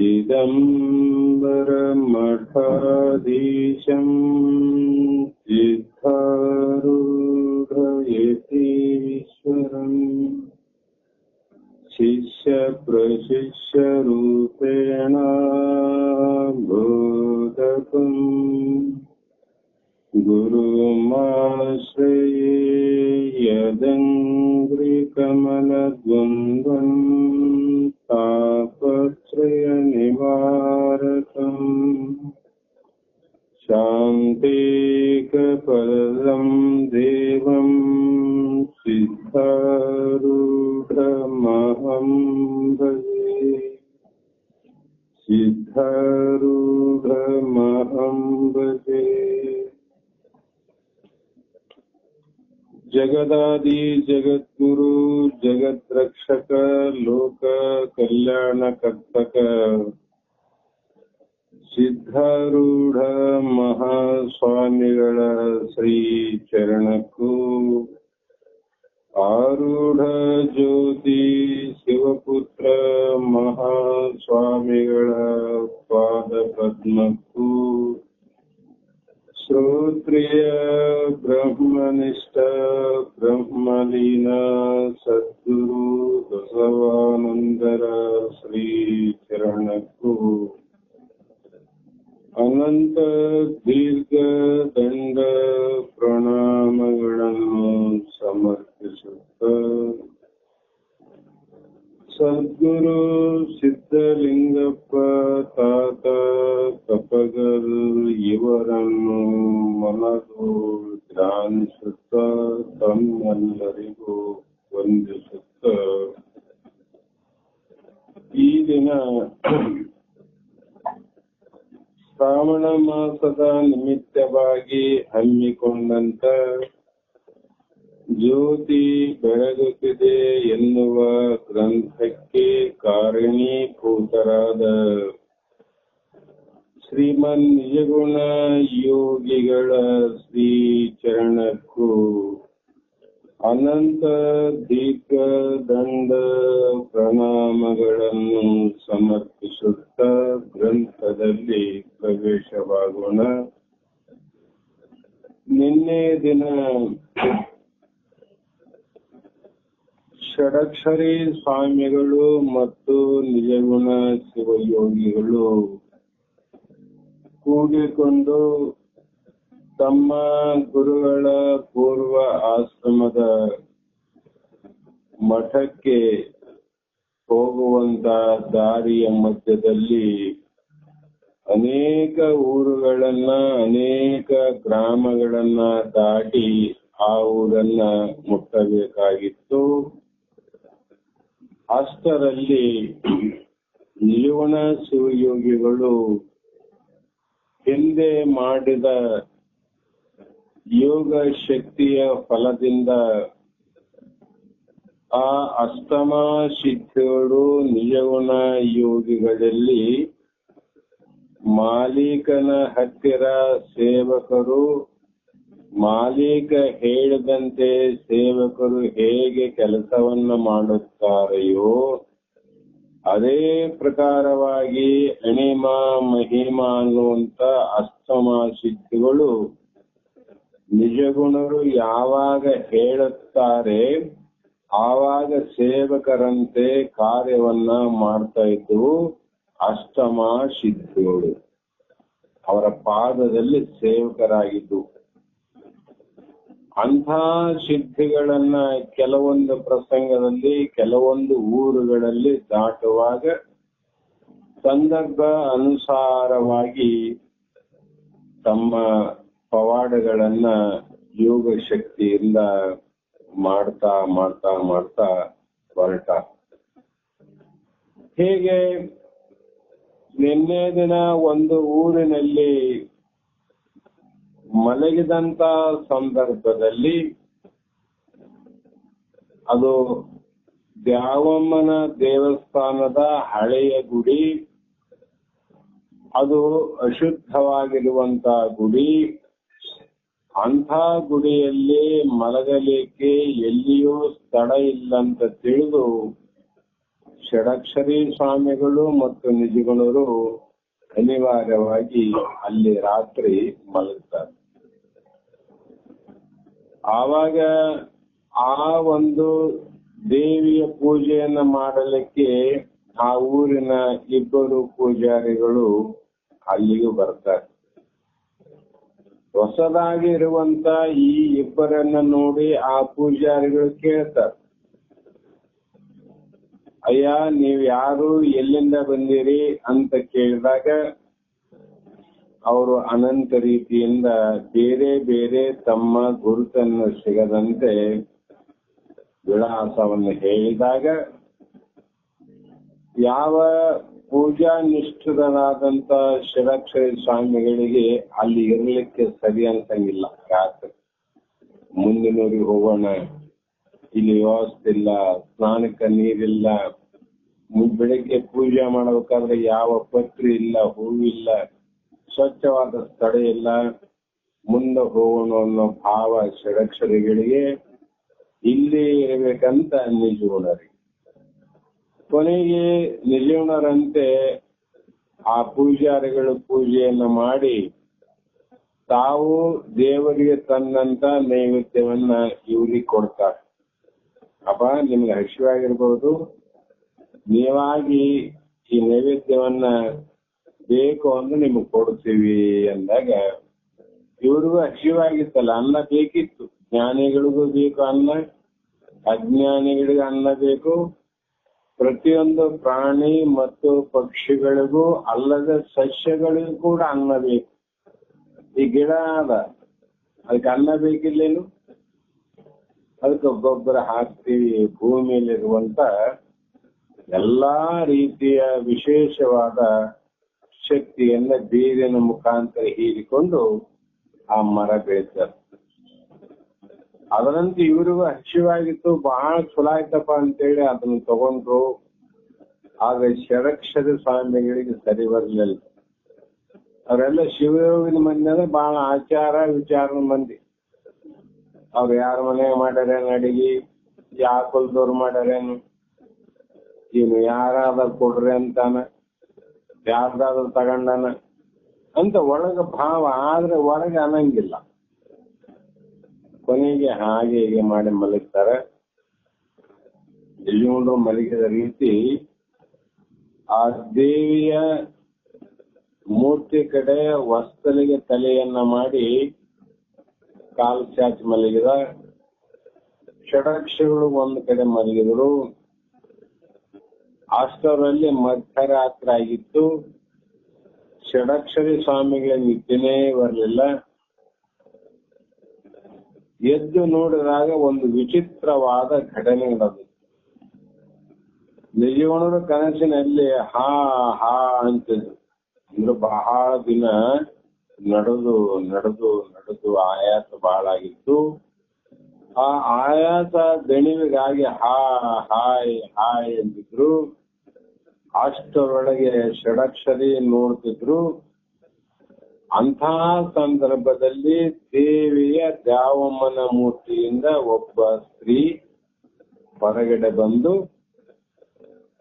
चिदम्बरमठाधीशम् सिद्धारूढयतीश्वरम् शिष्यप्रशिष्यरूपेण बोधकम् गुरुमाश्रये यदङ्घ्रिकमलद्वन्द्वम् तापत्रयनिवारकम् शान्तिकपदं देवं सिद्धारूढमहं भजे सिद्धारूढमहं भजे। जगदादि जगद्गुरु जगद्रक्षक लोक कल्याणकर्तक ಸಿದ್ಧಾರೂಢ ಮಹಾಸ್ವಾಮಿಗಳ ಶ್ರೀ ಚರಣಕ್ಕೂ ಆರೂಢ ಜ್ಯೋತಿ ಶಿವಪುತ್ರ ಮಹಾಸ್ವಾಮಿಗಳ ಪಾದ ಪದ್ಮಕ್ಕೂ ಶ್ರೋತ್ರಿಯ ಬ್ರಹ್ಮನಿಷ್ಠ ಬ್ರಹ್ಮಲೀನ ಸದ್ಗುರು ಬಸವಾನಂದರ ಶ್ರೀ ಚರಣಕ್ಕೂ ಅನಂತ ದೀರ್ಘ ದಂಡ ಪ್ರಣಾಮಗಳನ್ನು ಸಮರ್ಪಿಸುತ್ತ ಸದ್ಗುರು ಸಿದ್ಧಲಿಂಗಪ್ಪ ತಾತ ಕಪಗಲ್ ಇವರನ್ನು ಮನದು ಧ್ಯಾನಿಸುತ್ತ ತಮ್ಮೆಲ್ಲರಿಗೂ ವಂದಿಸುತ್ತ ಈ ದಿನ ಶ್ರಾವಣ ಮಾಸದ ನಿಮಿತ್ತವಾಗಿ ಹಮ್ಮಿಕೊಂಡಂತ ಜ್ಯೋತಿ ಬೆಳಗುತ್ತಿದೆ ಎನ್ನುವ ಗ್ರಂಥಕ್ಕೆ ಕಾರಣೀಭೂತರಾದ ಶ್ರೀಮನ್ ನಿಜಗುಣ ಯೋಗಿಗಳ ಶ್ರೀ ಚರಣಕ್ಕೂ ಅನಂತ ದೀರ್ಘ ದಂಡ ಪ್ರಣಾಮಗಳನ್ನು ಸಮರ್ಪಿಸುತ್ತ ಗ್ರಂಥದಲ್ಲಿ ಪ್ರವೇಶವಾಗೋಣ. ನಿನ್ನೆ ದಿನ ಷಡಕ್ಷರಿ ಸ್ವಾಮಿಗಳು ಮತ್ತು ನಿಜಗುಣ ಶಿವಯೋಗಿಗಳು ಕೂಡಿಕೊಂಡು ತಮ್ಮ ಗುರುಗಳ ಪೂರ್ವ ಆಶ್ರಮದ ಮಠಕ್ಕೆ ಹೋಗುವಂತ ದಾರಿಯ ಮಧ್ಯದಲ್ಲಿ ಅನೇಕ ಊರುಗಳನ್ನ ಅನೇಕ ಗ್ರಾಮಗಳನ್ನ ದಾಟಿ ಆ ಊರನ್ನ ಮುಟ್ಟಬೇಕಾಗಿತ್ತು. ಅಷ್ಟರಲ್ಲಿ ನಿಜಗುಣ ಶಿವಯೋಗಿಗಳು ಹಿಂದೆ ಮಾಡಿದ ಯೋಗ ಶಕ್ತಿಯ ಫಲದಿಂದ ಆ ಅಷ್ಟಮ ಸಿದ್ಧಿಗಳು ನಿಜಗುಣ ಯೋಗಿಗಳಲ್ಲಿ ಮಾಲೀಕನ ಹತ್ತಿರ ಸೇವಕರು ಮಾಲೀಕ ಹೇಳಿದಂತೆ ಸೇವಕರು ಹೇಗೆ ಕೆಲಸವನ್ನ ಮಾಡುತ್ತಾರೆಯೋ ಅದೇ ಪ್ರಕಾರವಾಗಿ ಅಣಿಮ ಮಹಿಮ ಅನ್ನುವಂತ ಅಷ್ಟಮ ಸಿದ್ಧಿಗಳು ನಿಜಗುಣರು ಯಾವಾಗ ಹೇಳುತ್ತಾರೆ ಆವಾಗ ಸೇವಕರಂತೆ ಕಾರ್ಯವನ್ನ ಮಾಡ್ತಾ ಇದ್ದವು ಅಷ್ಟಮ ಸಿದ್ಧಿಗಳು. ಅವರ ಪಾದದಲ್ಲಿ ಸೇವಕರಾಗಿದ್ದು ಅಂಥ ಸಿದ್ಧಿಗಳನ್ನ ಕೆಲವೊಂದು ಪ್ರಸಂಗದಲ್ಲಿ ಕೆಲವೊಂದು ಊರುಗಳಲ್ಲಿ ದಾಟುವಾಗ ಸಂದರ್ಭ ಅನುಸಾರವಾಗಿ ತಮ್ಮ ಪವಾಡಗಳನ್ನ ಯೋಗ ಶಕ್ತಿಯಿಂದ ಮಾಡ್ತಾ ಮಾಡ್ತಾ ಮಾಡ್ತಾ ಹೊರಟ. ಹೇಗೆ ನಿನ್ನೆ ದಿನ ಒಂದು ಊರಿನಲ್ಲಿ ಮಲಗಿದಂತ ಸಂದರ್ಭದಲ್ಲಿ ಅದು ದ್ಯಾವಮ್ಮನ ದೇವಸ್ಥಾನದ ಹಳೆಯ ಗುಡಿ, ಅದು ಅಶುದ್ಧವಾಗಿರುವಂತ ಗುಡಿ. ಅಂಥ ಗುಡಿಯಲ್ಲಿ ಮಲಗಲಿಕ್ಕೆ ಎಲ್ಲಿಯೂ ಸ್ಥಳ ಇಲ್ಲಂತ ತಿಳಿದು ಷಡಕ್ಷರಿ ಸ್ವಾಮಿಗಳು ಮತ್ತು ನಿಜಗುಣರು ಅನಿವಾರ್ಯವಾಗಿ ಅಲ್ಲಿ ರಾತ್ರಿ ಮಲಗ್ತಾರೆ. ಆವಾಗ ಆ ಒಂದು ದೇವಿಯ ಪೂಜೆಯನ್ನ ಮಾಡಲಿಕ್ಕೆ ಆ ಊರಿನ ಇಬ್ಬರು ಪೂಜಾರಿಗಳು ಅಲ್ಲಿಗೂ ಬರ್ತಾರೆ. ಹೊಸದಾಗಿ ಇರುವಂತ ಈ ಇಬ್ಬರನ್ನ ನೋಡಿ ಆ ಪೂಜಾರಿಗಳು ಕೇಳ್ತಾರೆ, ಅಯ್ಯ ನೀವ್ ಯಾರು, ಎಲ್ಲಿಂದ ಬಂದಿರಿ ಅಂತ ಕೇಳಿದಾಗ ಅವರು ಅನಂತ ರೀತಿಯಿಂದ ಬೇರೆ ಬೇರೆ ತಮ್ಮ ಗುರುತನ್ನು ಸಿಗದಂತೆ ವಿಳಾಸವನ್ನು ಹೇಳಿದಾಗ ಯಾವ ಪೂಜಾ ನಿಷ್ಠರಾದಂತ ಷಡಕ್ಷರಿ ಸ್ವಾಮಿಗಳಿಗೆ ಅಲ್ಲಿ ಇರ್ಲಿಕ್ಕೆ ಸರಿ ಅನ್ಸಂಗಿಲ್ಲ. ರಾತ್ರಿ ಮುಂದಿನೂರಿಗೆ ಹೋಗೋಣ, ಇಲ್ಲಿ ವ್ಯವಸ್ಥೆ ಇಲ್ಲ, ಸ್ನಾನಕ್ಕೆ ನೀರಿಲ್ಲ, ಬೆಳಿಗ್ಗೆ ಪೂಜೆ ಮಾಡಬೇಕಾದ್ರೆ ಯಾವ ಪತ್ರಿ ಇಲ್ಲ, ಹೂವಿಲ್ಲ, ಸ್ವಚ್ಛವಾದ ಸ್ಥಳ ಇಲ್ಲ, ಮುಂದೆ ಹೋಗೋಣ ಅನ್ನೋ ಭಾವ ಷಡಕ್ಷರಿಗಳಿಗೆ ಇಲ್ಲಿ ಇರಬೇಕಂತ ನಿಜಗುಣರಿಗೆ. ಕೊನೆಗೆ ನಿಜಗುಣರಂತೆ ಆ ಪೂಜಾರಿಗಳು ಪೂಜೆಯನ್ನ ಮಾಡಿ ತಾವು ದೇವರಿಗೆ ತಂದಂತ ನೈವೇದ್ಯವನ್ನ ಇವ್ರಿಗೆ ಕೊಡ್ತಾರೆ. ಅಪ್ಪ ನಿಮ್ಗೆ ಹಸಿವಾಗಿರ್ಬಹುದು, ನೀವಾಗಿ ಈ ನೈವೇದ್ಯವನ್ನ ಬೇಕು ಅಂದ್ರೆ ನಿಮಗ್ ಕೊಡ್ತೀವಿ ಅಂದಾಗ ಇವ್ರಿಗೂ ಹಸಿವಾಗಿತ್ತಲ್ಲ, ಅನ್ನ ಬೇಕಿತ್ತು. ಜ್ಞಾನಿಗಳಿಗೂ ಬೇಕು ಅನ್ನ, ಅಜ್ಞಾನಿಗಳಿಗೂ ಅನ್ನ ಬೇಕು. ಪ್ರತಿಯೊಂದು ಪ್ರಾಣಿ ಮತ್ತು ಪಕ್ಷಿಗಳಿಗೂ ಅಲ್ಲದ ಸಸ್ಯಗಳಿಗೂ ಕೂಡ ಅನ್ನ ಬೇಕು. ಈ ಗಿಡ ಅದ, ಅದಕ್ಕೆ ಅನ್ನ ಬೇಕಿಲ್ಲೇನು? ಅದಕ್ಕೆ ಗೊಬ್ಬರ ಹಾಕ್ತೀವಿ. ಭೂಮಿಯಲ್ಲಿರುವಂತ ಎಲ್ಲಾ ರೀತಿಯ ವಿಶೇಷವಾದ ಶಕ್ತಿಯನ್ನ ಬೇರಿನ ಮುಖಾಂತರ ಹೀರಿಕೊಂಡು ಆ ಮರ ಬೆಳೀತಾರೆ. ಅದರಂತೆ ಇವ್ರಿಗೂ ಹಸಿವಾಗಿತ್ತು, ಬಹಳ ಚಲೋ ಆಯ್ತಪ್ಪ ಅಂತೇಳಿ ಅದನ್ನ ತಗೊಂಡ್ರು. ಆದ್ರೆ ಷಡಕ್ಷರಿ ಸ್ವಾಮಿಗಳಿಗೆ ಸರಿ ಬರ್ಲಿಲ್ಲ. ಅವರೆಲ್ಲ ಶಿವಯೋಗಿನ ಮಂದಿ ಅಂದ್ರೆ ಬಹಳ ಆಚಾರ ವಿಚಾರದ ಮಂದಿ. ಅವ್ರು ಯಾರ ಮನೆಯಾಗ ಮಾಡ್ಯಾರೇನು ಅಡಿಗೆ, ಯಾವ ಕುಲದವ್ರು ಮಾಡ್ಯಾರೇನು, ಇನ್ನು ಯಾರಾದ್ರೂ ಕೊಡ್ರಿ ಅಂತಾನ, ಯಾರ್ದಾದ್ರೂ ತಗೊಂಡಾನ ಅಂತ ಒಳಗ ಭಾವ, ಆದ್ರೆ ಒಳಗೆ ಅನ್ನಂಗಿಲ್ಲ. ಕೊನೆಗೆ ಹಾಗೆ ಹೀಗೆ ಮಾಡಿ ಮಲಗ್ತಾರೆ. ನಿಜಗುಣರು ಮಲಗಿದ ರೀತಿ ಆ ದೇವಿಯ ಮೂರ್ತಿ ಕಡೆ ವಸ್ತಲಿಗೆ ತಲೆಯನ್ನ ಮಾಡಿ ಕಾಲು ಚಾಚಿ ಮಲಗಿದ. ಷಡಕ್ಷಗಳು ಒಂದು ಕಡೆ ಮಲಗಿದ್ರು. ಅಷ್ಟರಲ್ಲಿ ಮಧ್ಯರಾತ್ರಿ ಆಗಿತ್ತು. ಷಡಕ್ಷರಿ ಸ್ವಾಮಿಗಳ ನಿದ್ದೆನೇ ಬರಲಿಲ್ಲ. ಎದ್ದು ನೋಡಿದಾಗ ಒಂದು ವಿಚಿತ್ರವಾದ ಘಟನೆ ನಡೆದು, ನಿಜಗುಣರು ಕನಸಿನಲ್ಲಿ ಹಾ ಹಾ ಅಂತಿದ್ರು. ಅಂದ್ರೆ ಬಹಳ ದಿನ ನಡೆದು ನಡೆದು ನಡೆದು ಆಯಾಸ ಬಹಳ ಆಗಿತ್ತು. ಆ ಆಯಾಸ ದಣಿವಿಗಾಗಿ ಹಾ ಹಾಯ್ ಹಾಯ್ ಅಂತಿದ್ರು. ಅಷ್ಟರೊಳಗೆ ಷಡಕ್ಷರಿ ನೋಡ್ತಿದ್ರು. ಅಂಥ ಸಂದರ್ಭದಲ್ಲಿ ದೇವಿಯ ದ್ಯಾವಮ್ಮನ ಮೂರ್ತಿಯಿಂದ ಒಬ್ಬ ಸ್ತ್ರೀ ಹೊರಗಡೆ ಬಂದು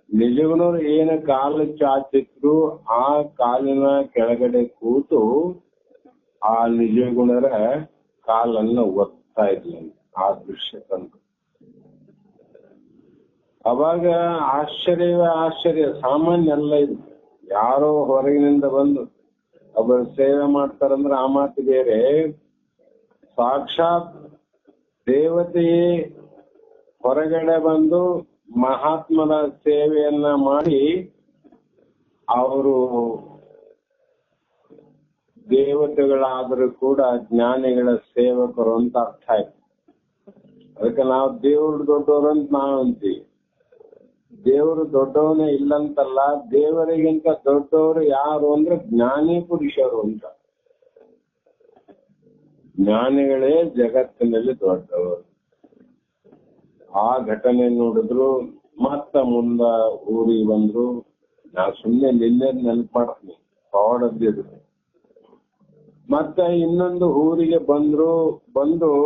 ನಿಜಗುಣರು ಏನು ಕಾಲು ಚಾಚಿದ್ರು ಆ ಕಾಲಿನ ಕೆಳಗಡೆ ಕೂತು ಆ ನಿಜಗುಣರ ಕಾಲನ್ನು ಒತ್ತಾ ಇದ್ಲು. ಆ ದೃಶ್ಯ ತಂದು ಅವಾಗ ಆಶ್ಚರ್ಯ. ಸಾಮಾನ್ಯ ಅಲ್ಲ ಇದು. ಯಾರೋ ಹೊರಗಿನಿಂದ ಬಂದು ಒಬ್ಬರು ಸೇವೆ ಮಾಡ್ತಾರಂದ್ರೆ ಆ ಮಾತು ಬೇರೆ. ಸಾಕ್ಷಾತ್ ದೇವತೆಯೇ ಹೊರಗಡೆ ಬಂದು ಮಹಾತ್ಮನ ಸೇವೆಯನ್ನ ಮಾಡಿ ಅವರು ದೇವತೆಗಳಾದರೂ ಕೂಡ ಜ್ಞಾನಿಗಳ ಸೇವಕರು ಅಂತ ಅರ್ಥ ಆಯ್ತು. ಅದಕ್ಕೆ ನಾವು ದೇವರು ದೊಡ್ಡವರು ಅಂತ ನಾವು ಅಂತೀವಿ. ದೇವರು ದೊಡ್ಡವನೇ ಇಲ್ಲಂತಲ್ಲ, ದೇವರಿಗಿಂತ ದೊಡ್ಡವರು ಯಾರು ಅಂದ್ರೆ ಜ್ಞಾನಿ ಪುರುಷರು ಅಂತ. ಜ್ಞಾನಿಗಳೇ ಜಗತ್ತಿನಲ್ಲಿ ದೊಡ್ಡವರು. ಆ ಘಟನೆ ನೋಡಿದ್ರು. ಮತ್ತ ಮುಂದ ಊರಿಗೆ ಬಂದ್ರು. ನಾ ಸುಮ್ಮನೆ ನಿನ್ನೆ ನೆನಪು ಮಾಡ್ತೀನಿ, ಪವಾಡದ್ದು. ಮತ್ತೆ ಇನ್ನೊಂದು ಊರಿಗೆ ಬಂದು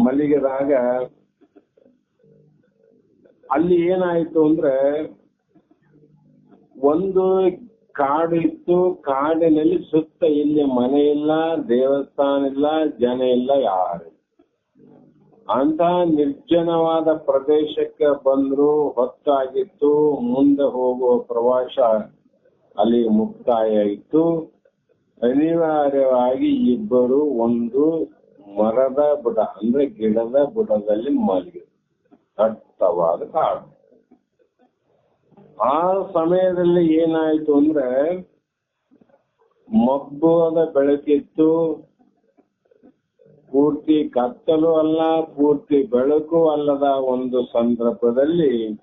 ಮಲಗಿದಾಗ ಅಲ್ಲಿ ಏನಾಯ್ತು ಅಂದ್ರೆ ಒಂದು ಕಾಡು ಇತ್ತು. ಕಾಡಿನಲ್ಲಿ ಸುತ್ತ ಇಲ್ಲಿ ಮನೆ ಇಲ್ಲ, ದೇವಸ್ಥಾನ ಇಲ್ಲ, ಜನ ಇಲ್ಲ, ಯಾರು. ಅಂತ ನಿರ್ಜನವಾದ ಪ್ರದೇಶಕ್ಕೆ ಬಂದ್ರು. ಹೊತ್ತಾಗಿತ್ತು. ಮುಂದೆ ಹೋಗುವ ಪ್ರವಾಸ ಅಲ್ಲಿ ಮುಕ್ತಾಯ ಇತ್ತು. ಅನಿವಾರ್ಯವಾಗಿ ಇಬ್ಬರು ಒಂದು ಮರದ ಬುಡ ಅಂದ್ರೆ ಗಿಡದ ಬುಡದಲ್ಲಿ ಮಲಗಿದ್ರು. ದಟ್ಟವಾದ ಕಾಡು. ಆ ಸಮಯದಲ್ಲಿ ಏನಾಯ್ತು ಅಂದ್ರೆ ಮಬ್ಬಾದ ಬೆಳಕಿತ್ತು. ಪೂರ್ತಿ ಕತ್ತಲು ಅಲ್ಲ, ಪೂರ್ತಿ ಬೆಳಕು ಅಲ್ಲದ ಒಂದು ಸಂದರ್ಭದಲ್ಲಿ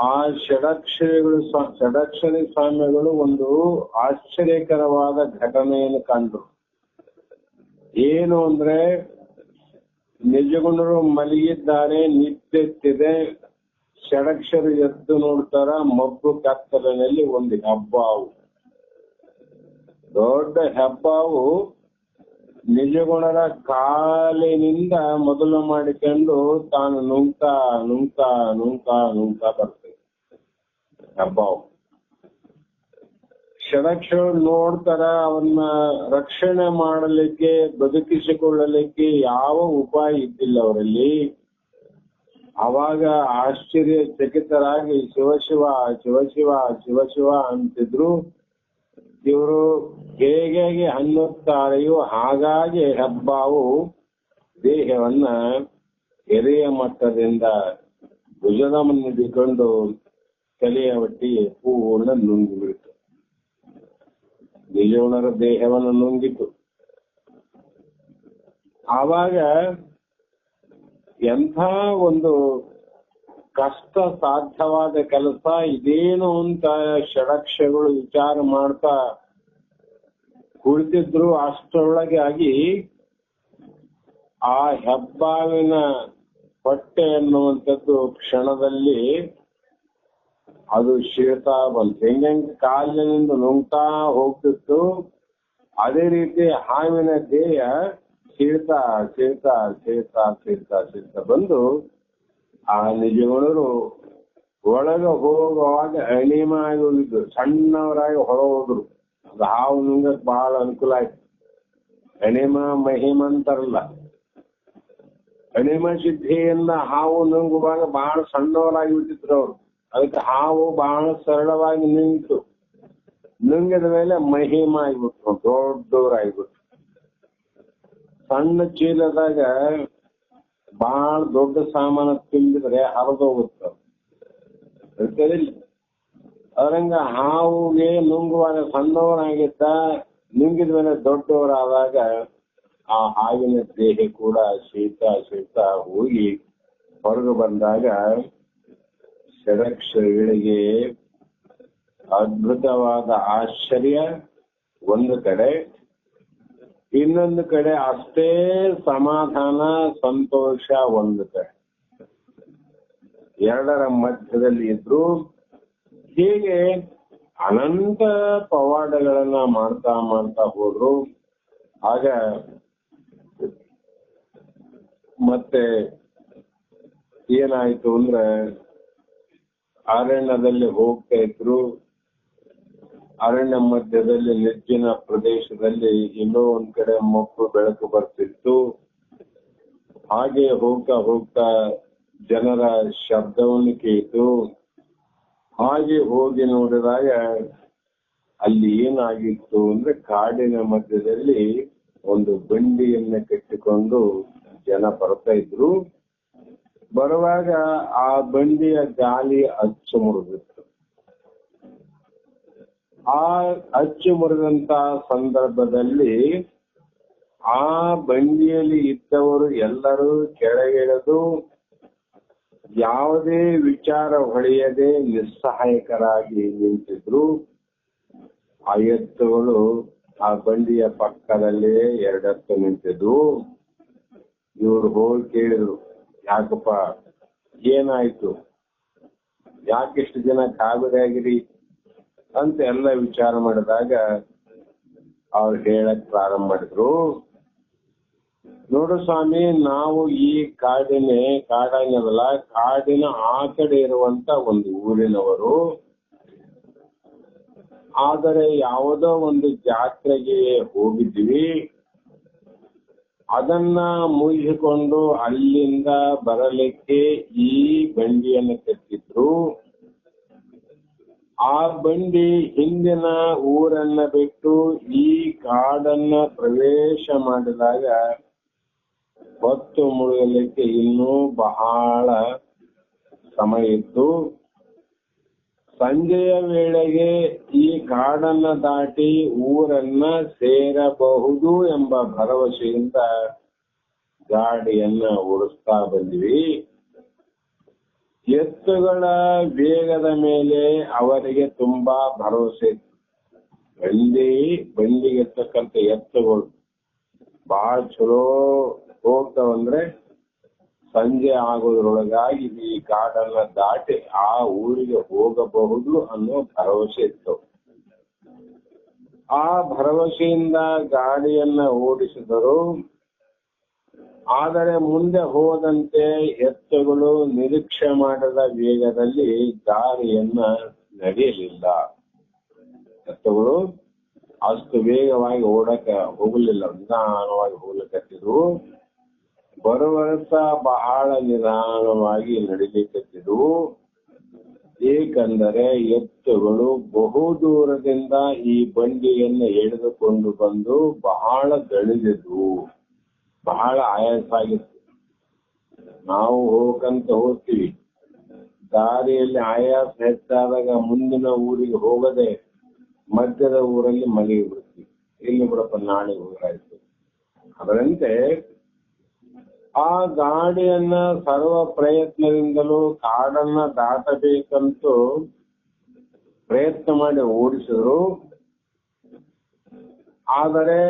ಆ ಷಡಕ್ಷರಿ ಸ್ವಾಮಿಗಳು ಒಂದು ಆಶ್ಚರ್ಯಕರವಾದ ಘಟನೆಯನ್ನು ಕಂಡ್ರು. ಏನು ಅಂದ್ರೆ ನಿಜಗುಣರು ಮಲಗಿದ್ದಾರೆ, ನಿತ್ತೆತ್ತಿದೆ. ಷಡಕ್ಷರಿ ಎದ್ದು ನೋಡ್ತಾರ, ಮಬ್ಬು ಕತ್ತಲಿನಲ್ಲಿ ಒಂದು ಹೆಬ್ಬಾವು, ದೊಡ್ಡ ಹೆಬ್ಬಾವು ನಿಜಗುಣರ ಕಾಲಿನಿಂದ ಮೊದಲು ಮಾಡಿಕೊಂಡು ತಾನು ನುಂಗ್ತಾ ನುಂಗ್ತಾ ನುಂಗ್ತಾ ನುಂಗ್ತಾ ಬರ್ತದೆ ಹೆಬ್ಬಾವು. ಷಡಕ್ಷರು ನೋಡ್ತಾರ. ಅವನ್ನ ರಕ್ಷಣೆ ಮಾಡಲಿಕ್ಕೆ, ಬದುಕಿಸಿಕೊಳ್ಳಲಿಕ್ಕೆ ಯಾವ ಉಪಾಯ ಇದ್ದಿಲ್ಲ ಅವರಲ್ಲಿ. ಅವಾಗ ಆಶ್ಚರ್ಯಚಕಿತರಾಗಿ ಶಿವಶಿವ ಶಿವಶಿವ ಶಿವಶಿವ ಅಂತಿದ್ರು. ಇವರು ಹೇಗೆ ಅನ್ನುತ್ತಾರೆಯೋ ಹಾಗಾಗಿ ಹೆಬ್ಬಾವು ದೇಹವನ್ನ ಎದೆಯ ಮಟ್ಟದಿಂದ ಭುಜದ ಮನ್ನಿಡಿಕೊಂಡು ತಲೆಯ ಒಟ್ಟಿಗೆ ಪೂರ್ಣ ನುಂಗಿಬಿಡ್ತು. ನಿಜಗುಣರ ದೇಹವನ್ನು ನುಂಗಿತು. ಆವಾಗ ಎಂಥ ಒಂದು ಕಷ್ಟ ಸಾಧ್ಯವಾದ ಕೆಲಸ ಇದೇನು ಅಂತ ಷಡಕ್ಷಗಳು ವಿಚಾರ ಮಾಡ್ತಾ ಕುಳಿತಿದ್ರು. ಅಷ್ಟರೊಳಗೆ ಆಗಿ ಆ ಹೆಬ್ಬಾವಿನ ಹೊಟ್ಟೆ ಎನ್ನುವಂಥದ್ದು ಕ್ಷಣದಲ್ಲಿ ಅದು ಶೀಳ್ತಾ ಬಂತು. ಹೆಂಗೆ ಕಾಲಿನಿಂದ ನುಂಗ್ತಾ ಹೋಗ್ತಿತ್ತು, ಅದೇ ರೀತಿ ಹಾವಿನ ದೇಹ ಸೀಳ್ತಾ ಸೀಳ್ತಾ ಸೀಳ್ತಾ ಸೀಳ್ತಾ ಸೀಳ್ತಾ ಬಂದು ಆ ನಿಜಗುಣರು ಒಳಗೆ ಹೋಗುವಾಗ ಅಣಿಮಾಗಿ ಹೋಗಿದ್ರು. ಸಣ್ಣವರಾಗಿ ಹೊರ ಹೋದ್ರು. ಅದು ಹಾವು ನುಂಗಕ್ ಬಹಳ ಅನುಕೂಲ ಆಯ್ತು. ಅಣಿಮ ಮಹಿಮ ಅಂತಾರಲ್ಲ, ಅಣಿಮ ಸಿದ್ಧಿಯಿಂದ ಹಾವು ನುಂಗುವಾಗ ಬಹಳ ಸಣ್ಣವರಾಗಿ ಬಿಟ್ಟಿದ್ರು ಅವರು. ಅದಕ್ಕೆ ಹಾವು ಬಹಳ ಸರಳವಾಗಿ ನುಂಗಿತು. ನುಂಗಿದ ಮೇಲೆ ಮಹಿಮ ಆಗಿಬಿಟ್ರು, ದೊಡ್ಡವರಾಗಿಬಿಟ್ರು. ಸಣ್ಣ ಚೀಲದಾಗ ಬಹಳ ದೊಡ್ಡ ಸಾಮಾನು ತುಂಬಿದ್ರೆ ಹರಿದೋಗುತ್ತ. ಅದರಂಗ ಹಾವುಗೆ ನುಂಗುವಾಗ ಸಣ್ಣವರಾಗಿದ್ದ, ನುಂಗಿದ ಮೇಲೆ ದೊಡ್ಡವರಾದಾಗ ಆ ಹಾವಿನ ದೇಹ ಕೂಡ ಶೀತ ಹೋಗಿ ಹೊರಗೆ ಬಂದಾಗ ಷಡಕ್ಷರಿಗಳಿಗೆ ಅದ್ಭುತವಾದ ಆಶ್ಚರ್ಯ ಒಂದು ಕಡೆ, ಇನ್ನೊಂದು ಕಡೆ ಅಷ್ಟೇ ಸಮಾಧಾನ ಸಂತೋಷ ಒಂದು ಕಡೆ. ಎರಡರ ಮಧ್ಯದಲ್ಲಿ ಇದ್ರು. ಹೀಗೆ ಅನಂತ ಪವಾಡಗಳನ್ನ ಮಾಡ್ತಾ ಮಾಡ್ತಾ ಹೋದ್ರು. ಆಗ ಮತ್ತೆ ಏನಾಯ್ತು ಅಂದ್ರೆ ಅರಣ್ಯದಲ್ಲಿ ಹೋಗ್ತಾ ಇದ್ರು. ಅರಣ್ಯ ಮಧ್ಯದಲ್ಲಿ ನಿರ್ಜನ ಪ್ರದೇಶದಲ್ಲಿ ಇನ್ನೂ ಒಂದ್ ಕಡೆ ಮಬ್ಬು ಬೆಳಕು ಬರ್ತಿತ್ತು. ಹಾಗೆ ಹೋಗ್ತಾ ಹೋಗ್ತಾ ಜನರ ಶಬ್ದವನ್ನು ಕೇಳಿತು. ಹಾಗೆ ಹೋಗಿ ನೋಡಿದಾಗ ಅಲ್ಲಿ ಏನಾಗಿತ್ತು ಅಂದ್ರೆ ಕಾಡಿನ ಮಧ್ಯದಲ್ಲಿ ಒಂದು ಬಂಡಿಯನ್ನ ಕಟ್ಟಿಕೊಂಡು ಜನ ಬರ್ತಾ ಇದ್ರು. ಬರುವಾಗ ಆ ಬಂಡಿಯ ಗಾಲಿ ಅಚ್ಚು ಮುರಿದಿತ್ತು. ಆ ಅಚ್ಚು ಮುರಿದಂತ ಸಂದರ್ಭದಲ್ಲಿ ಆ ಬಂಡಿಯಲ್ಲಿ ಇದ್ದವರು ಎಲ್ಲರೂ ಕೆಳಗಿಳಿದು ಯಾವುದೇ ವಿಚಾರ ಹೊಳೆಯದೆ ನಿಸ್ಸಹಾಯಕರಾಗಿ ನಿಂತಿದ್ರು. ಆ ಎತ್ತುಗಳು ಆ ಬಂಡಿಯ ಪಕ್ಕದಲ್ಲೇ ಎರಡೆತ್ತು ನಿಂತಿದ್ವು. ಇವ್ರು ಹೋಗಿ ಕೇಳಿದ್ರು, ಯಾಕಪ್ಪ ಏನಾಯ್ತು, ಯಾಕೆಷ್ಟು ಜನ ಕಾಬಿರಾಗಿರಿ ಅಂತ ಎಲ್ಲ ವಿಚಾರ ಮಾಡಿದಾಗ ಅವ್ರು ಹೇಳಕ್ ಪ್ರಾರಂಭ ಮಾಡಿದ್ರು. ನೋಡು ಸ್ವಾಮಿ, ನಾವು ಈ ಕಾಡಂಗಲ್ಲ, ಕಾಡಿನ ಆ ಕಡೆ ಇರುವಂತ ಒಂದು ಊರಿನವರು. ಆದರೆ ಯಾವುದೋ ಒಂದು ಜಾತ್ರೆಗೆ ಹೋಗಿದ್ವಿ. ಅದನ್ನ ಮುಗಿಸಿಕೊಂಡು ಅಲ್ಲಿಂದ ಬರಲಿಕ್ಕೆ ಈ ಬಂಡಿಯನ್ನು ಕಟ್ಟಿದ್ರು. ಆ ಬಂಡಿ ಹಿಂದಿನ ಊರನ್ನ ಬಿಟ್ಟು ಈ ಕಾಡನ್ನ ಪ್ರವೇಶ ಮಾಡಿದಾಗ ಹೊತ್ತು ಮುಳುಗಲಿಕ್ಕೆ ಇನ್ನೂ ಬಹಳ ಸಮಯ ಇತ್ತು. ಸಂಜೆಯ ವೇಳೆಗೆ ಈ ಕಾಡನ್ನ ದಾಟಿ ಊರನ್ನ ಸೇರಬಹುದು ಎಂಬ ಭರವಸೆಯಿಂದ ಗಾಡಿಯನ್ನ ಓಡಿಸ್ತಾ ಬಂದ್ವಿ. ಎತ್ತುಗಳ ವೇಗದ ಮೇಲೆ ಅವರಿಗೆ ತುಂಬಾ ಭರವಸೆ ಇತ್ತು. ಬಂಡಿಗಿರ್ತಕ್ಕಂಥ ಎತ್ತುಗಳು ಬಹಳ ಚಲೋ ಹೋಗ್ತಾವಂದ್ರೆ ಸಂಜೆ ಆಗೋದ್ರೊಳಗಾಗಿ ಈ ಕಾಡನ್ನ ದಾಟಿ ಆ ಊರಿಗೆ ಹೋಗಬಹುದು ಅನ್ನೋ ಭರವಸೆ ಇತ್ತು. ಆ ಭರವಸೆಯಿಂದ ಗಾಡಿಯನ್ನ ಓಡಿಸಿದರು. ಆದರೆ ಮುಂದೆ ಹೋದಂತೆ ಎತ್ತುಗಳು ನಿರೀಕ್ಷೆ ಮಾಡದ ವೇಗದಲ್ಲಿ ದಾರಿಯನ್ನ ನಡೆಯಲಿಲ್ಲ. ಎತ್ತುಗಳು ಅಷ್ಟು ವೇಗವಾಗಿ ಹೋಗಲಿಲ್ಲ, ನಿಧಾನವಾಗಿ ಹೋಗ್ಲಿಕ್ಕತ್ತಿದ್ವು. ಬರುವಂತ ಬಹಳ ನಿಧಾನವಾಗಿ ನಡಿಲಿಕ್ಕತ್ತಿದ್ವು. ಏಕೆಂದರೆ ಎತ್ತುಗಳು ಬಹು ದೂರದಿಂದ ಈ ಬಂಡಿಯನ್ನು ಎಳೆದುಕೊಂಡು ಬಂದು ಬಹಳ ದಣಿದಿದ್ವು, ಬಹಳ ಆಯಾಸ ಆಗಿತ್ತು. ನಾವು ಹೋಗ್ತೀವಿ, ದಾರಿಯಲ್ಲಿ ಆಯಾಸ ಹೆಚ್ಚಾದಾಗ ಮುಂದಿನ ಊರಿಗೆ ಹೋಗದೆ ಮಧ್ಯದ ಊರಲ್ಲಿ ಮಲಗಿ ಬಿಡ್ತೀವಿ. ಇಲ್ಲಿ ಬಿಡಪ್ಪ, ನಾಳೆ ಹೋಗಾಯ್ತು. ಅದರಂತೆ ಆ ಗಾಡಿಯನ್ನ ಸರ್ವ ಪ್ರಯತ್ನದಿಂದಲೂ ಕಾಡನ್ನ ದಾಟಬೇಕಂತೂ ಪ್ರಯತ್ನ ಮಾಡಿ ಓಡಿಸಿದ್ರು. ಆದರೆ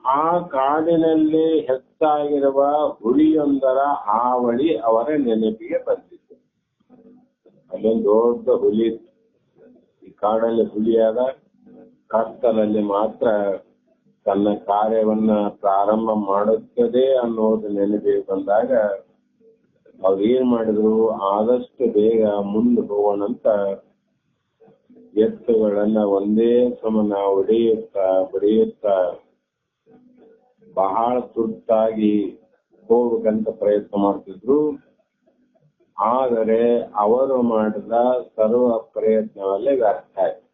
ಆ ಕಾಡಿನಲ್ಲಿ ಹೆಚ್ಚಾಗಿರುವ ಹುಲಿಯೊಂದರ ಹಾವಳಿ ಅವರ ನೆನಪಿಗೆ ಬಂದಿತ್ತು. ಅಲ್ಲೊಂದು ದೊಡ್ಡ ಹುಲಿ ಇತ್ತು. ಈ ಕಾಡಲ್ಲಿ ಹುಲಿಯಾದ ಕತ್ತಲಲ್ಲಿ ಮಾತ್ರ ತನ್ನ ಕಾರ್ಯವನ್ನ ಪ್ರಾರಂಭ ಮಾಡುತ್ತದೆ ಅನ್ನೋದು ನೆನಪಿಗೆ ಬಂದಾಗ ಅವ್ರು ಏನ್ ಮಾಡಿದ್ರು, ಆದಷ್ಟು ಬೇಗ ಮುಂದೆ ಹೋಗೋಣಂತ ಎತ್ತುಗಳನ್ನ ಒಂದೇ ಸಮನ ಹೊಡೆಯುತ್ತಾ ಬಹಳ ತುರ್ತಾಗಿ ಹೋಗ್ಬೇಕಂತ ಪ್ರಯತ್ನ ಮಾಡ್ತಿದ್ರು. ಆದರೆ ಅವರು ಮಾಡಿದ ಸರ್ವ ಪ್ರಯತ್ನವಲ್ಲೇ ವ್ಯರ್ಥ ಆಯ್ತು.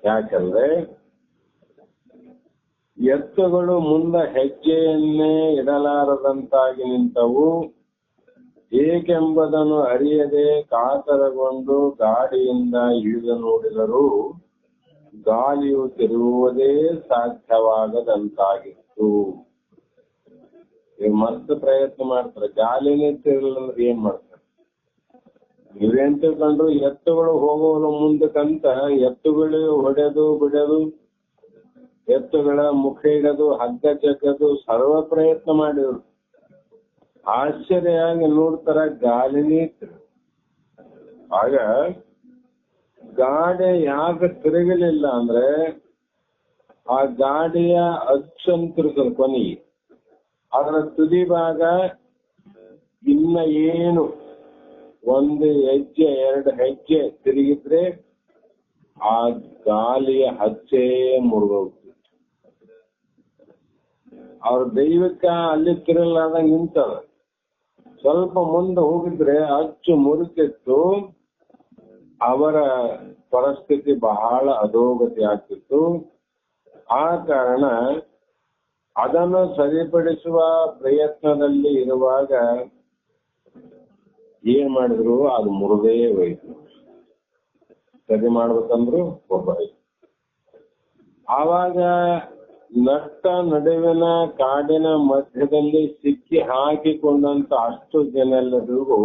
ಯಾಕಂದ್ರೆ ಎತ್ತುಗಳು ಮುಂದೆ ಹೆಜ್ಜೆಯನ್ನೇ ಇಡಲಾರದಂತಾಗಿ ನಿಂತವು. ಏಕೆಂಬುದನ್ನು ಅರಿಯದೆ ಕಾತರಗೊಂಡು ಗಾಡಿಯಿಂದ ಇಳಿದು ನೋಡಿದರೂ ಗಾಳಿಯು ತಿರುಗುವುದೇ ಸಾಧ್ಯವಾಗದಂತಾಗಿತ್ತು. ಮಸ್ತ್ ಪ್ರಯತ್ನ ಮಾಡ್ತಾರೆ, ಗಾಲಿನೇ ತಿರುಗಲ್ಲ ಅಂದ್ರೆ ಏನ್ ಮಾಡ್ತಾರೆ? ನೀವೇನ್ ತಿಳ್ಕೊಂಡ್ರು, ಎತ್ತುಗಳು ಹೋಗೋದು ಮುಂದಕ್ಕಂತ ಎತ್ತುಗಳಿಗೆ ಹೊಡೆದು ಬಿಡೋದು, ಎತ್ತುಗಳ ಮುಖ ಇಡೋದು, ಹಗ್ಗ ಜಗ್ಗದು ಸರ್ವ ಪ್ರಯತ್ನ ಮಾಡಿದ್ರು. ಆಶ್ಚರ್ಯಾಗಿ ನೋಡ್ತಾರ, ಗಾಲಿನೇ ತಿರುಗ. ಆಗ ಗಾಡಿ ಯಾಕೆ ತಿರುಗಲಿಲ್ಲ ಅಂದ್ರೆ ಆ ಗಾಡಿಯ ಅಚ್ಚನ್ ತಿರುಗಲು ಕೊನೆಗೆ ಅದರ ತುದಿ ಭಾಗ ಇನ್ನ ಏನು ಒಂದು ಹೆಜ್ಜೆ ಎರಡು ಹೆಜ್ಜೆ ತಿರುಗಿದ್ರೆ ಆ ಗಾಲಿಯ ಹಚ್ಚೆ ಮುರಿದೋಗ್ತಿತ್ತು. ಅವ್ರ ದೈವಕ್ಕ ಅಲ್ಲಿ ತಿರುಗಲಾರ್ದಂಗ ನಿಂತದ. ಸ್ವಲ್ಪ ಮುಂದೆ ಹೋಗಿದ್ರೆ ಅಚ್ಚು ಮುರಿತಿತ್ತು. ಅವರ ಪರಿಸ್ಥಿತಿ ಬಹಳ ಅಧೋಗತಿ ಆಗ್ತಿತ್ತು. ಆ ಕಾರಣ ಅದನ್ನು ಸರಿಪಡಿಸುವ ಪ್ರಯತ್ನದಲ್ಲಿ ಇರುವಾಗ ಏನ್ ಮಾಡಿದ್ರು, ಅದು ಮುರಿದೇ ಹೋಯ್ತು. ಸರಿ ಮಾಡ್ಬೇಕಂದ್ರು ಒಬ್ಬ. ಆವಾಗ ನಟ್ಟ ನಡುವಿನ ಕಾಡಿನ ಮಧ್ಯದಲ್ಲಿ ಸಿಕ್ಕಿ ಹಾಕಿಕೊಂಡಂತ ಅಷ್ಟು ಜನರೆಲ್ಲರಿಗೂ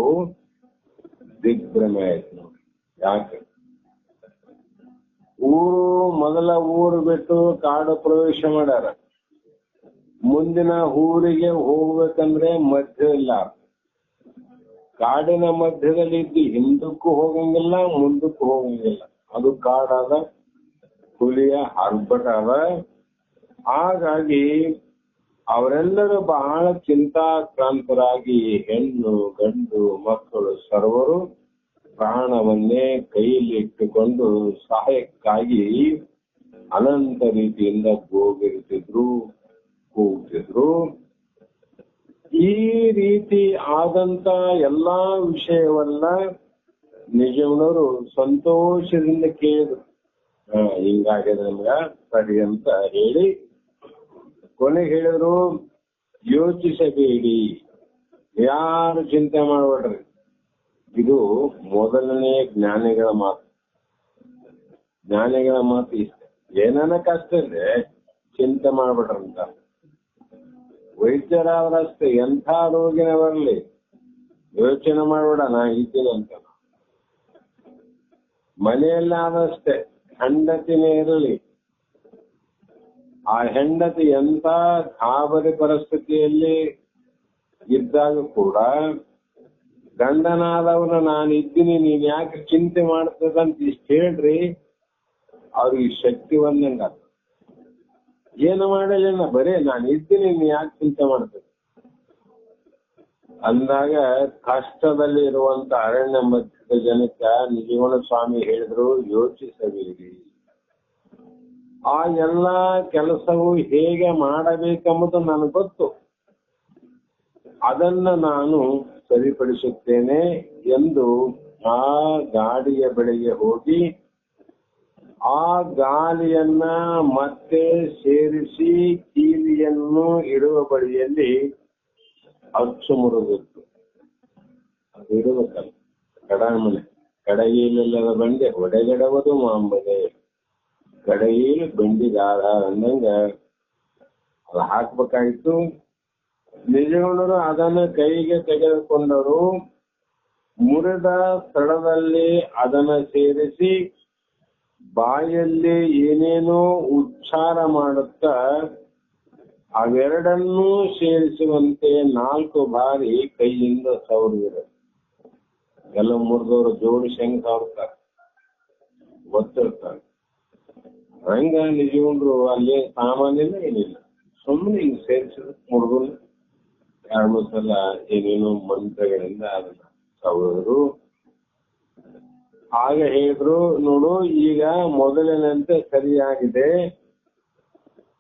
ದಿಗ್ಭ್ರಮೆ ಆಯ್ತು. ಯಾಕೆ? ಮೊದಲ ಊರು ಬಿಟ್ಟು ಕಾಡು ಪ್ರವೇಶ ಮಾಡ್ಯಾರ. ಮುಂದಿನ ಊರಿಗೆ ಹೋಗ್ಬೇಕಂದ್ರೆ ಮಧ್ಯ ಇಲ್ಲ. ಕಾಡಿನ ಮಧ್ಯದಲ್ಲಿ ಇದ್ದು ಹಿಂದಕ್ಕೂ ಹೋಗಂಗಿಲ್ಲ, ಮುಂದಕ್ಕೂ ಹೋಗಂಗಿಲ್ಲ. ಅದು ಕಾಡಾದ, ಹುಲಿಯ ಹರ್ಬಟ ಅದ. ಹಾಗಾಗಿ ಅವರೆಲ್ಲರೂ ಬಹಳ ಚಿಂತಾಕ್ರಾಂತರಾಗಿ ಹೆಣ್ಣು ಗಂಡು ಮಕ್ಕಳು ಸರ್ವರು ಪ್ರಾಣವನ್ನೇ ಕೈಯಲ್ಲಿಟ್ಟುಕೊಂಡು ಸಹಾಯಕ್ಕಾಗಿ ಅನಂತ ರೀತಿಯಿಂದ ಗೋಗಿರುತ್ತಿದ್ರು, ಕೂಗುತ್ತಿದ್ರು. ಈ ರೀತಿ ಆದಂತ ಎಲ್ಲಾ ವಿಷಯವನ್ನ ನಿಜವನವರು ಸಂತೋಷದಿಂದ ಕೇಳಿದ್ರು. ಹಿಂಗಾಗಿದೆ ನಮ್ಗ ಸರಿ ಅಂತ ಹೇಳಿ ಕೊನೆಗೆ ಹೇಳಿದ್ರು, ಯೋಚಿಸಬೇಡಿ, ಯಾರು ಚಿಂತೆ ಮಾಡಬೇಡ್ರಿ. ಇದು ಮೊದಲನೇ ಜ್ಞಾನಿಗಳ ಮಾತು. ಜ್ಞಾನಿಗಳ ಮಾತು ಇಷ್ಟ, ಏನನ್ನ ಕಷ್ಟ ಇದೆ ಚಿಂತೆ ಮಾಡ್ಬಿಟ್ರಂತ. ವೈದ್ಯರಾದ್ರಷ್ಟೇ ಎಂಥ ರೋಗಿನ ಬರಲಿ ಯೋಚನೆ ಮಾಡ್ಬೇಡ, ನಾ ಇದ್ದೀನಿ ಅಂತ. ಮನೆಯಲ್ಲಾದಷ್ಟೇ ಹೆಂಡತಿನೇ ಇರಲಿ, ಆ ಹೆಂಡತಿ ಎಂತ ಗಾಬರಿ ಪರಿಸ್ಥಿತಿಯಲ್ಲಿ ಇದ್ದಾಗ ಕೂಡ ಗಂಡನಾದವನ ನಾನು ಇದ್ದೀನಿ, ನೀನ್ ಯಾಕೆ ಚಿಂತೆ ಮಾಡ್ತದಂತ ಇಷ್ಟ ಹೇಳ್ರಿ, ಅವ್ರಿಗೆ ಶಕ್ತಿ ಬಂದಂಗ. ಏನು ಮಾಡಲಿಲ್ಲ, ಬರೇ ನಾನು ಇದ್ದೀನಿ, ನೀನ್ ಯಾಕೆ ಚಿಂತೆ ಮಾಡ್ತದೆ ಅಂದಾಗ ಕಷ್ಟದಲ್ಲಿ ಇರುವಂತ ಅರಣ್ಯ ಮಧ್ಯದ ಜನಕ್ಕೆ ನಿಜವನ ಸ್ವಾಮಿ ಹೇಳಿದ್ರು, ಯೋಚಿಸಬೇಡಿ. ಆ ಎಲ್ಲಾ ಕೆಲಸವು ಹೇಗೆ ಮಾಡಬೇಕೆಂಬುದು ನನಗೆ ಗೊತ್ತು, ಅದನ್ನ ನಾನು ಸರಿಪಡಿಸುತ್ತೇನೆ ಎಂದು ಆ ಗಾಡಿಯ ಬಳಿಗೆ ಹೋಗಿ ಆ ಗಾಲಿಯನ್ನ ಮತ್ತೆ ಸೇರಿಸಿ ಕೀಲಿಯನ್ನು ಇಡುವ ಬಳಿಯಲ್ಲಿ ಅಚ್ಚು ಮುರಿದಿತ್ತು. ಅದು ಇರಬೇಕಲ್ಲ, ಕಡಮನೆ ಕಡಗಿಲಿಲ್ಲದ ಬಂಡೆ ಹೊಡೆಗಡವುದು ಮಾಂಬದೆ, ಕಡೆಯಲ್ಲಿ ಬಂಡಿಗಾರ ಅಂದಂಗ ಅದು ಹಾಕ್ಬೇಕಾಯ್ತು. ನಿಜಗೌಡರು ಅದನ್ನು ಕೈಗೆ ತೆಗೆದುಕೊಂಡರು. ಮುರಿದ ಸ್ಥಳದಲ್ಲಿ ಅದನ್ನ ಸೇರಿಸಿ ಬಾಯಲ್ಲಿ ಏನೇನೋ ಉಚ್ಚಾರ ಮಾಡುತ್ತಾ ಅವೆರಡನ್ನೂ ಸೇರಿಸುವಂತೆ 4 ಬಾರಿ ಕೈಯಿಂದ ಸವರಿದರು. ಎಲ್ಲ ಮುರಿದವರು ಜೋಡಿಸಿ ಹೆಂಗ್ ಸವರ್ತಾರೆ ಗೊತ್ತಿರ್ತಾರೆ. ಹಂಗ ನಿಜಗೊಂಡ್ರು ಅಲ್ಲಿ ಸಾಮಾನ್ಯನ ಏನಿಲ್ಲ, ಸುಮ್ಮನೆ ಹಿಂಗ್ ಸೇರಿಸಿದ್ರು. ಮುರಿದು 2-3 ಸಲ ಏನೇನೋ ಮಂತ್ರಗಳಿಂದ ಅದನ್ನ ಸವರಿದ್ರು. ಆಗ ಹೇಳಿದ್ರು, ನೋಡು ಈಗ ಮೊದಲಿನಂತೆ ಸರಿಯಾಗಿದೆ,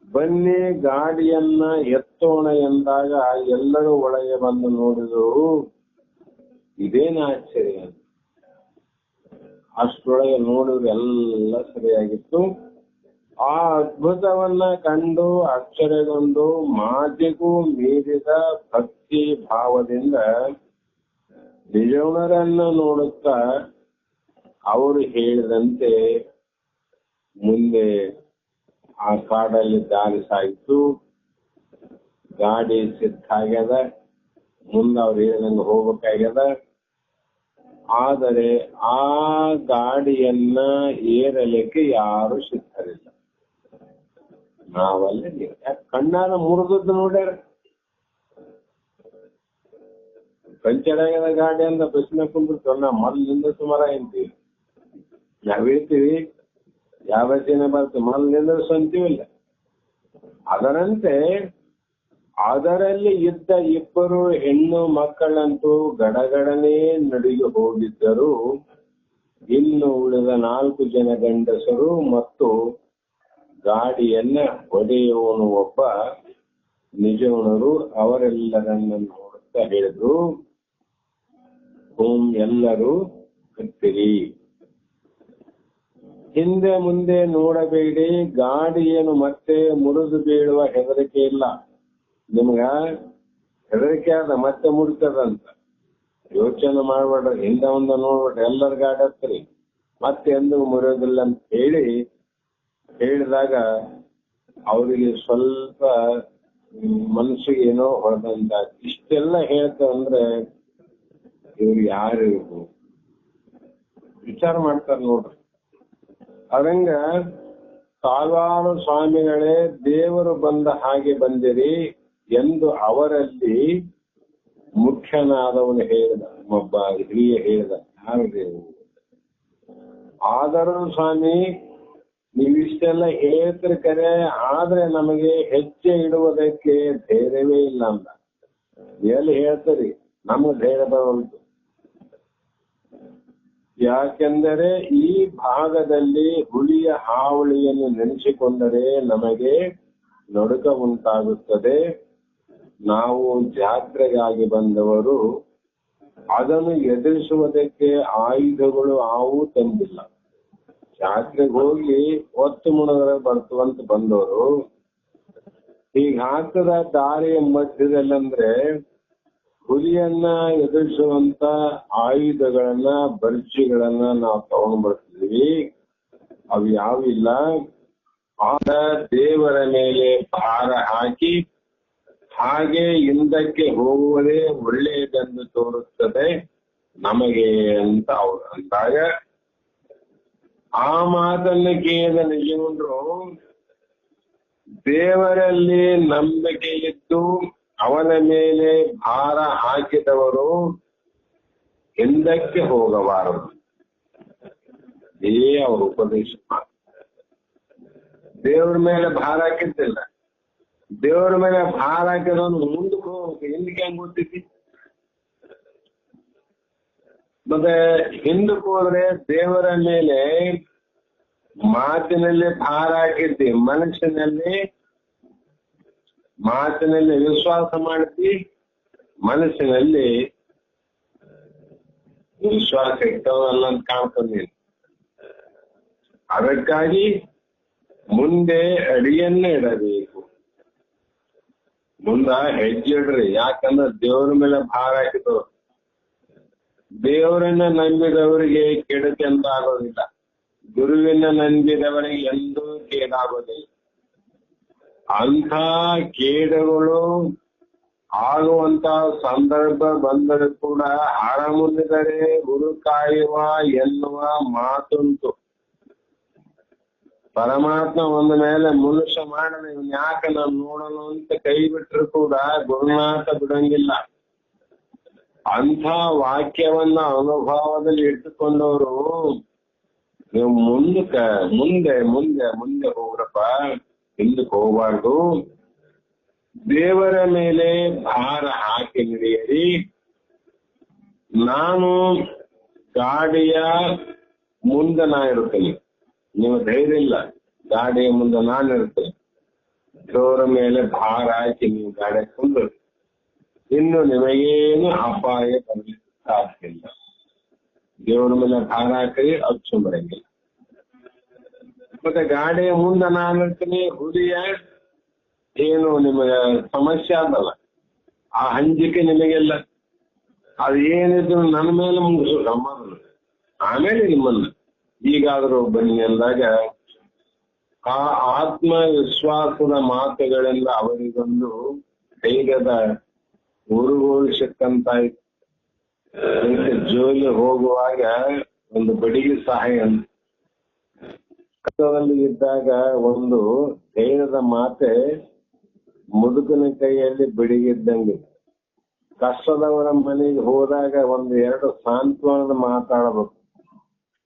ಬನ್ನಿ ಗಾಡಿಯನ್ನ ಎತ್ತೋಣ ಎಂದಾಗ ಎಲ್ಲರೂ ಒಳಗೆ ಬಂದು ನೋಡಿದರು. ಇದೇನು ಆಶ್ಚರ್ಯ, ಅಷ್ಟರೊಳಗೆ ನೋಡಿದ್ರು ಎಲ್ಲ ಸರಿಯಾಗಿತ್ತು. ಆ ಅದ್ಭುತವನ್ನ ಕಂಡು ಆಶ್ಚರ್ಯಗೊಂಡು ಮಾತಿಗೂ ಮೀರಿದ ಭಕ್ತಿ ಭಾವದಿಂದ ನಿಜವನರನ್ನ ನೋಡುತ್ತಾ ಅವರು ಹೇಳಿದಂತೆ ಮುಂದೆ ಆ ಕಾಡಲ್ಲಿ ದಾರಿ ಸಾಗಿತು. ಗಾಡಿ ಸಿದ್ಧ ಆಗ್ಯದ, ಮುಂದೆ ಅವ್ರು ಹೇಳಿದಂಗೆ ಹೋಗ್ಬೇಕಾಗ್ಯದ. ಆದರೆ ಆ ಗಾಡಿಯನ್ನ ಏರಲಿಕ್ಕೆ ಯಾರು ಸಿದ್ಧರಿಲ್ಲ. ನಾವಲ್ಲೇ ನೀವು ಯಾಕೆ ಕಣ್ಣಾರ ಮುರಿದದ್ದು ನೋಡ್ಯಾರ. ಪಂಚರ್ ಆಗ್ಯದ ಗಾಡಿ ಅಂತ ಬಸ್ನ ಕುಂದಿರ್ತು, ನಾ ಮೊದಲಿಂದ ಸುಮಾರ ಅಂತೀವಿ. ನಾವ್ ಹೇಳ್ತೀವಿ ಯಾವ ಜನ ಬರ್ತೀವಿ, ಮೊದಲಿಂದ ಸ್ವಂತೀವಿಲ್ಲ. ಅದರಂತೆ ಅದರಲ್ಲಿ ಇದ್ದ 2 ಹೆಣ್ಣು ಮಕ್ಕಳಂತೂ ಗಡಗಡನೆ ನಡುಗಿ ಹೋಗಿದ್ದರು. ಇನ್ನು ಉಳಿದ 4 ಜನ ಗಂಡಸರು ಮತ್ತು ಗಾಡಿಯನ್ನ ಹೊಡೆಯುವನು ಒಬ್ಬ ನಿಜವನರು ಅವರೆಲ್ಲರನ್ನ ನೋಡುತ್ತಾ ಹೇಳಿದ್ರು, ಎಲ್ಲರೂ ಕತ್ತಿರಿ, ಹಿಂದೆ ಮುಂದೆ ನೋಡಬೇಡಿ, ಗಾಡಿ ಏನು ಮತ್ತೆ ಮುರಿದು ಬೀಳುವ ಹೆದರಿಕೆ ಇಲ್ಲ. ನಿಮ್ಗ ಹೆದರಿಕೆ ಆದ ಮತ್ತೆ ಮುರಿತದಂತ ಯೋಚನೆ ಮಾಡ್ಬೇಡ್ರಿ, ಹಿಂದೆ ಮುಂದೆ ನೋಡ್ಬೇಡ್ರಿ, ಎಲ್ಲರ ಗಾಡಿ ಹತ್ರಿ, ಮತ್ತೆ ಎಂದೂ ಮುರಿಯೋದಿಲ್ಲ ಅಂತ ಹೇಳಿದಾಗ ಅವರಿಗೆ ಸ್ವಲ್ಪ ಮನಸ್ಸಿಗೆ ಏನೋ ಹೊಡೆದಂತ. ಇಷ್ಟೆಲ್ಲ ಹೇಳ್ತಾರಂದ್ರೆ ಇವ್ರು ಯಾರು ವಿಚಾರ ಮಾಡ್ತಾರ ನೋಡ್ರಿ. ಅದಂಗ ಸಾವಿರಾರು ಸ್ವಾಮಿಗಳೇ ದೇವರು ಬಂದ ಹಾಗೆ ಬಂದಿರಿ ಎಂದು ಅವರಲ್ಲಿ ಮುಖ್ಯನಾದವನು ಹೇಳಿದ. ಒಬ್ಬ ಹಿರಿಯ ಹೇಳಿದ, ಯಾರು ದೇವರು? ಆದರೂ ಸ್ವಾಮಿ ನೀವಿಷ್ಟು ಇಷ್ಟೆಲ್ಲ ಹೇಳ್ತಿರ್ ಕರೆ, ಆದ್ರೆ ನಮಗೆ ಹೆಜ್ಜೆ ಇಡುವುದಕ್ಕೆ ಧೈರ್ಯವೇ ಇಲ್ಲ ಅಂತ. ಎಲ್ಲಿ ಹೇಳ್ತೀರಿ, ನಮ್ಗೆ ಧೈರ್ಯ ಬರುವಂತು. ಯಾಕೆಂದರೆ ಈ ಭಾಗದಲ್ಲಿ ಹುಲಿಯ ಹಾವಳಿಯನ್ನು ನೆನೆಸಿಕೊಂಡರೆ ನಮಗೆ ನಡುಕ ಉಂಟಾಗುತ್ತದೆ. ನಾವು ಜಾತ್ರೆಗಾಗಿ ಬಂದವರು, ಅದನ್ನು ಎದುರಿಸುವುದಕ್ಕೆ ಆಯುಧಗಳು ಆವು ತಂದಿಲ್ಲ. ಜಾತ್ರೆಗೆ ಹೋಗಿ ಒತ್ತು ಮುಣಗರ ಬರ್ತವಂತ ಬಂದವರು ಈಗ ಹಾಕದ ದಾರಿಯ ಮಧ್ಯದಲ್ಲಂದ್ರೆ ಹುಲಿಯನ್ನ ಎದುರಿಸುವಂತ ಆಯುಧಗಳನ್ನ, ಬರ್ಜಿಗಳನ್ನ ನಾವು ತಗೊಂಡು ಬರ್ತಿದ್ವಿ. ಅವು ಯಾವಿಲ್ಲ. ಆಗ ದೇವರ ಮೇಲೆ ಭಾರ ಹಾಕಿ ಹಾಗೆ ಹಿಂದಕ್ಕೆ ಹೋಗುವುದೇ ಒಳ್ಳೆಯದೆಂದು ತೋರುತ್ತದೆ ನಮಗೆ ಅಂತ ಅವರು ಅಂದಾಗ, ಆ ಮಾತನ್ನು ಕೇಳಿದ ನಿಜಗುಂಡ್ರು ದೇವರಲ್ಲಿ ನಂಬಿಕೆ ಇದ್ದು ಅವನ ಮೇಲೆ ಭಾರ ಹಾಕಿದವರು ಹಿಂದಕ್ಕೆ ಹೋಗಬಾರದು. ಅವ್ರ ಉಪದೇಶ. ದೇವರ ಮೇಲೆ ಭಾರ ಹಾಕಿದ್ದಿಲ್ಲ. ದೇವರ ಮೇಲೆ ಭಾರ ಹಾಕಿದವನು ಮುಂದಕ್ಕೆ ಹೋಗ್ಬೇಕು, ಹಿಂದಕ್ಕೆ ಹೆಂಗ್ ಗೊತ್ತೈತಿ? ಮತ್ತೆ ಹಿಂದಕ್ಕೆ ಹೋದ್ರೆ ದೇವರ ಮೇಲೆ ಮಾತಿನಲ್ಲಿ ಭಾರ ಹಾಕಿದ್ದಿ, ಮಾತಿನಲ್ಲಿ ವಿಶ್ವಾಸ ಮಾಡ್ತಿ, ಮನಸ್ಸಿನಲ್ಲಿ ವಿಶ್ವಾಸ ಇಟ್ಟವಲ್ಲ ಅಂತ ಕಾಣ್ಕೊಂಡೀನಿ. ಅದಕ್ಕಾಗಿ ಮುಂದೆ ಅಡಿಯನ್ನೇ ಇಡಬೇಕು, ಮುಂದ ಹೆಜ್ಜೆ ಇಡ್ರಿ. ಯಾಕಂದ್ರೆ ದೇವರ ಮೇಲೆ ಭಾರ ಹಾಕಿದವರು, ದೇವರನ್ನ ನಂಬಿದವರಿಗೆ ಕೆಡುಕು ಎಂದು ಆಗೋದಿಲ್ಲ, ಗುರುವಿನ ನಂಬಿದವರಿಗೆ ಎಂದೂ ಕೇಡಾಗೋದಿಲ್ಲ. ಅಂಥ ಕೇಡುಗಳು ಆಗುವಂತ ಸಂದರ್ಭ ಬಂದರೂ ಕೂಡ ಹಾರಮುಂದಿದರೆ ಗುರು ಕಾಯುವ ಎನ್ನುವ ಮಾತುಂಟು. ಪರಮಾತ್ಮ ಒಂದ ಮೇಲೆ ಮನುಷ್ಯ ಮಾಡದ ಇವನ್ ಯಾಕೆ ನಾನು ನೋಡಲು ಅಂತ ಕೈ ಬಿಟ್ಟರು ಕೂಡ ಗುರುನಾಥ ಬಿಡಂಗಿಲ್ಲ. ಅಂಥ ವಾಕ್ಯವನ್ನ ಅನುಭವದಲ್ಲಿ ಇಟ್ಟುಕೊಂಡವರು ನೀವು ಮುಂದೆ ಹೋಗ್ರಪ್ಪ, ಹಿಂದಕ್ಕೆ ಹೋಗ್ಬಾರ್ದು. ದೇವರ ಮೇಲೆ ಭಾರ ಹಾಕಿ ನಡೆಯಿರಿ. ನಾನು ಗಾಡಿಯ ಮುಂದೆ ನಾ ಇರುತ್ತೇನೆ, ನೀವು ಧೈರ್ಯ ಇಲ್ಲ, ಗಾಡಿಯ ಮುಂದೆ ನಾನು ಇರ್ತೇನೆ. ದೇವರ ಮೇಲೆ ಭಾರ ಹಾಕಿ ನೀವು ಗಾಡಿ ಕುಂದು ಇನ್ನು ನಿಮಗೇನು ಅಪಾಯ ಬರಲಿಕ್ಕೆ ಸಾಧ್ಯ ಇಲ್ಲ. ದೇವರ ಮೇಲೆ ಭಾರ ಹಾಕಿ ಅಚ್ಚು ಬರಂಗಿಲ್ಲ. ಮತ್ತೆ ಗಾಡಿಯ ಮುಂದೆ ನಾನು ಇರ್ತೀನಿ, ಹುಲಿಯ ಏನು ನಿಮಗೆ ಸಮಸ್ಯೆ ಆದಲ್ಲ, ಆ ಹಂಜಿಕೆ ನಿಮಗೆಲ್ಲ ಅದು ಏನಿದ್ರು ನನ್ನ ಮೇಲೆ ಮುಗಿಸು ಸಮಾಧಾನ, ಆಮೇಲೆ ನಿಮ್ಮನ್ನ ಈಗಾದರೂ ಬನ್ನಿ ಅಂದಾಗ ಆ ಆತ್ಮವಿಶ್ವಾಸದ ಮಾತುಗಳಿಂದ ಅವರಿಗೊಂದು ಧೈರ್ಯದ ಉರುಗೋಲು ಸಿಕ್ಕಂತಾಯ್ತು. ಜೋಲಿ ಹೋಗುವಾಗ ಒಂದು ಬಡಿಗೆ ಸಹಾಯ ಅಂತ ಕಷ್ಟದಲ್ಲಿ ಇದ್ದಾಗ ಒಂದು ಧೈರ್ಯದ ಮಾತೆ ಮುದುಕನ ಕೈಯಲ್ಲಿ ಬಿಡಿಗಿದ್ದಂಗೆ. ಕಷ್ಟದವರ ಮನೆಗೆ ಹೋದಾಗ ಒಂದು ಎರಡು ಸಾಂತ್ವನದ ಮಾತಾಡಬೇಕು.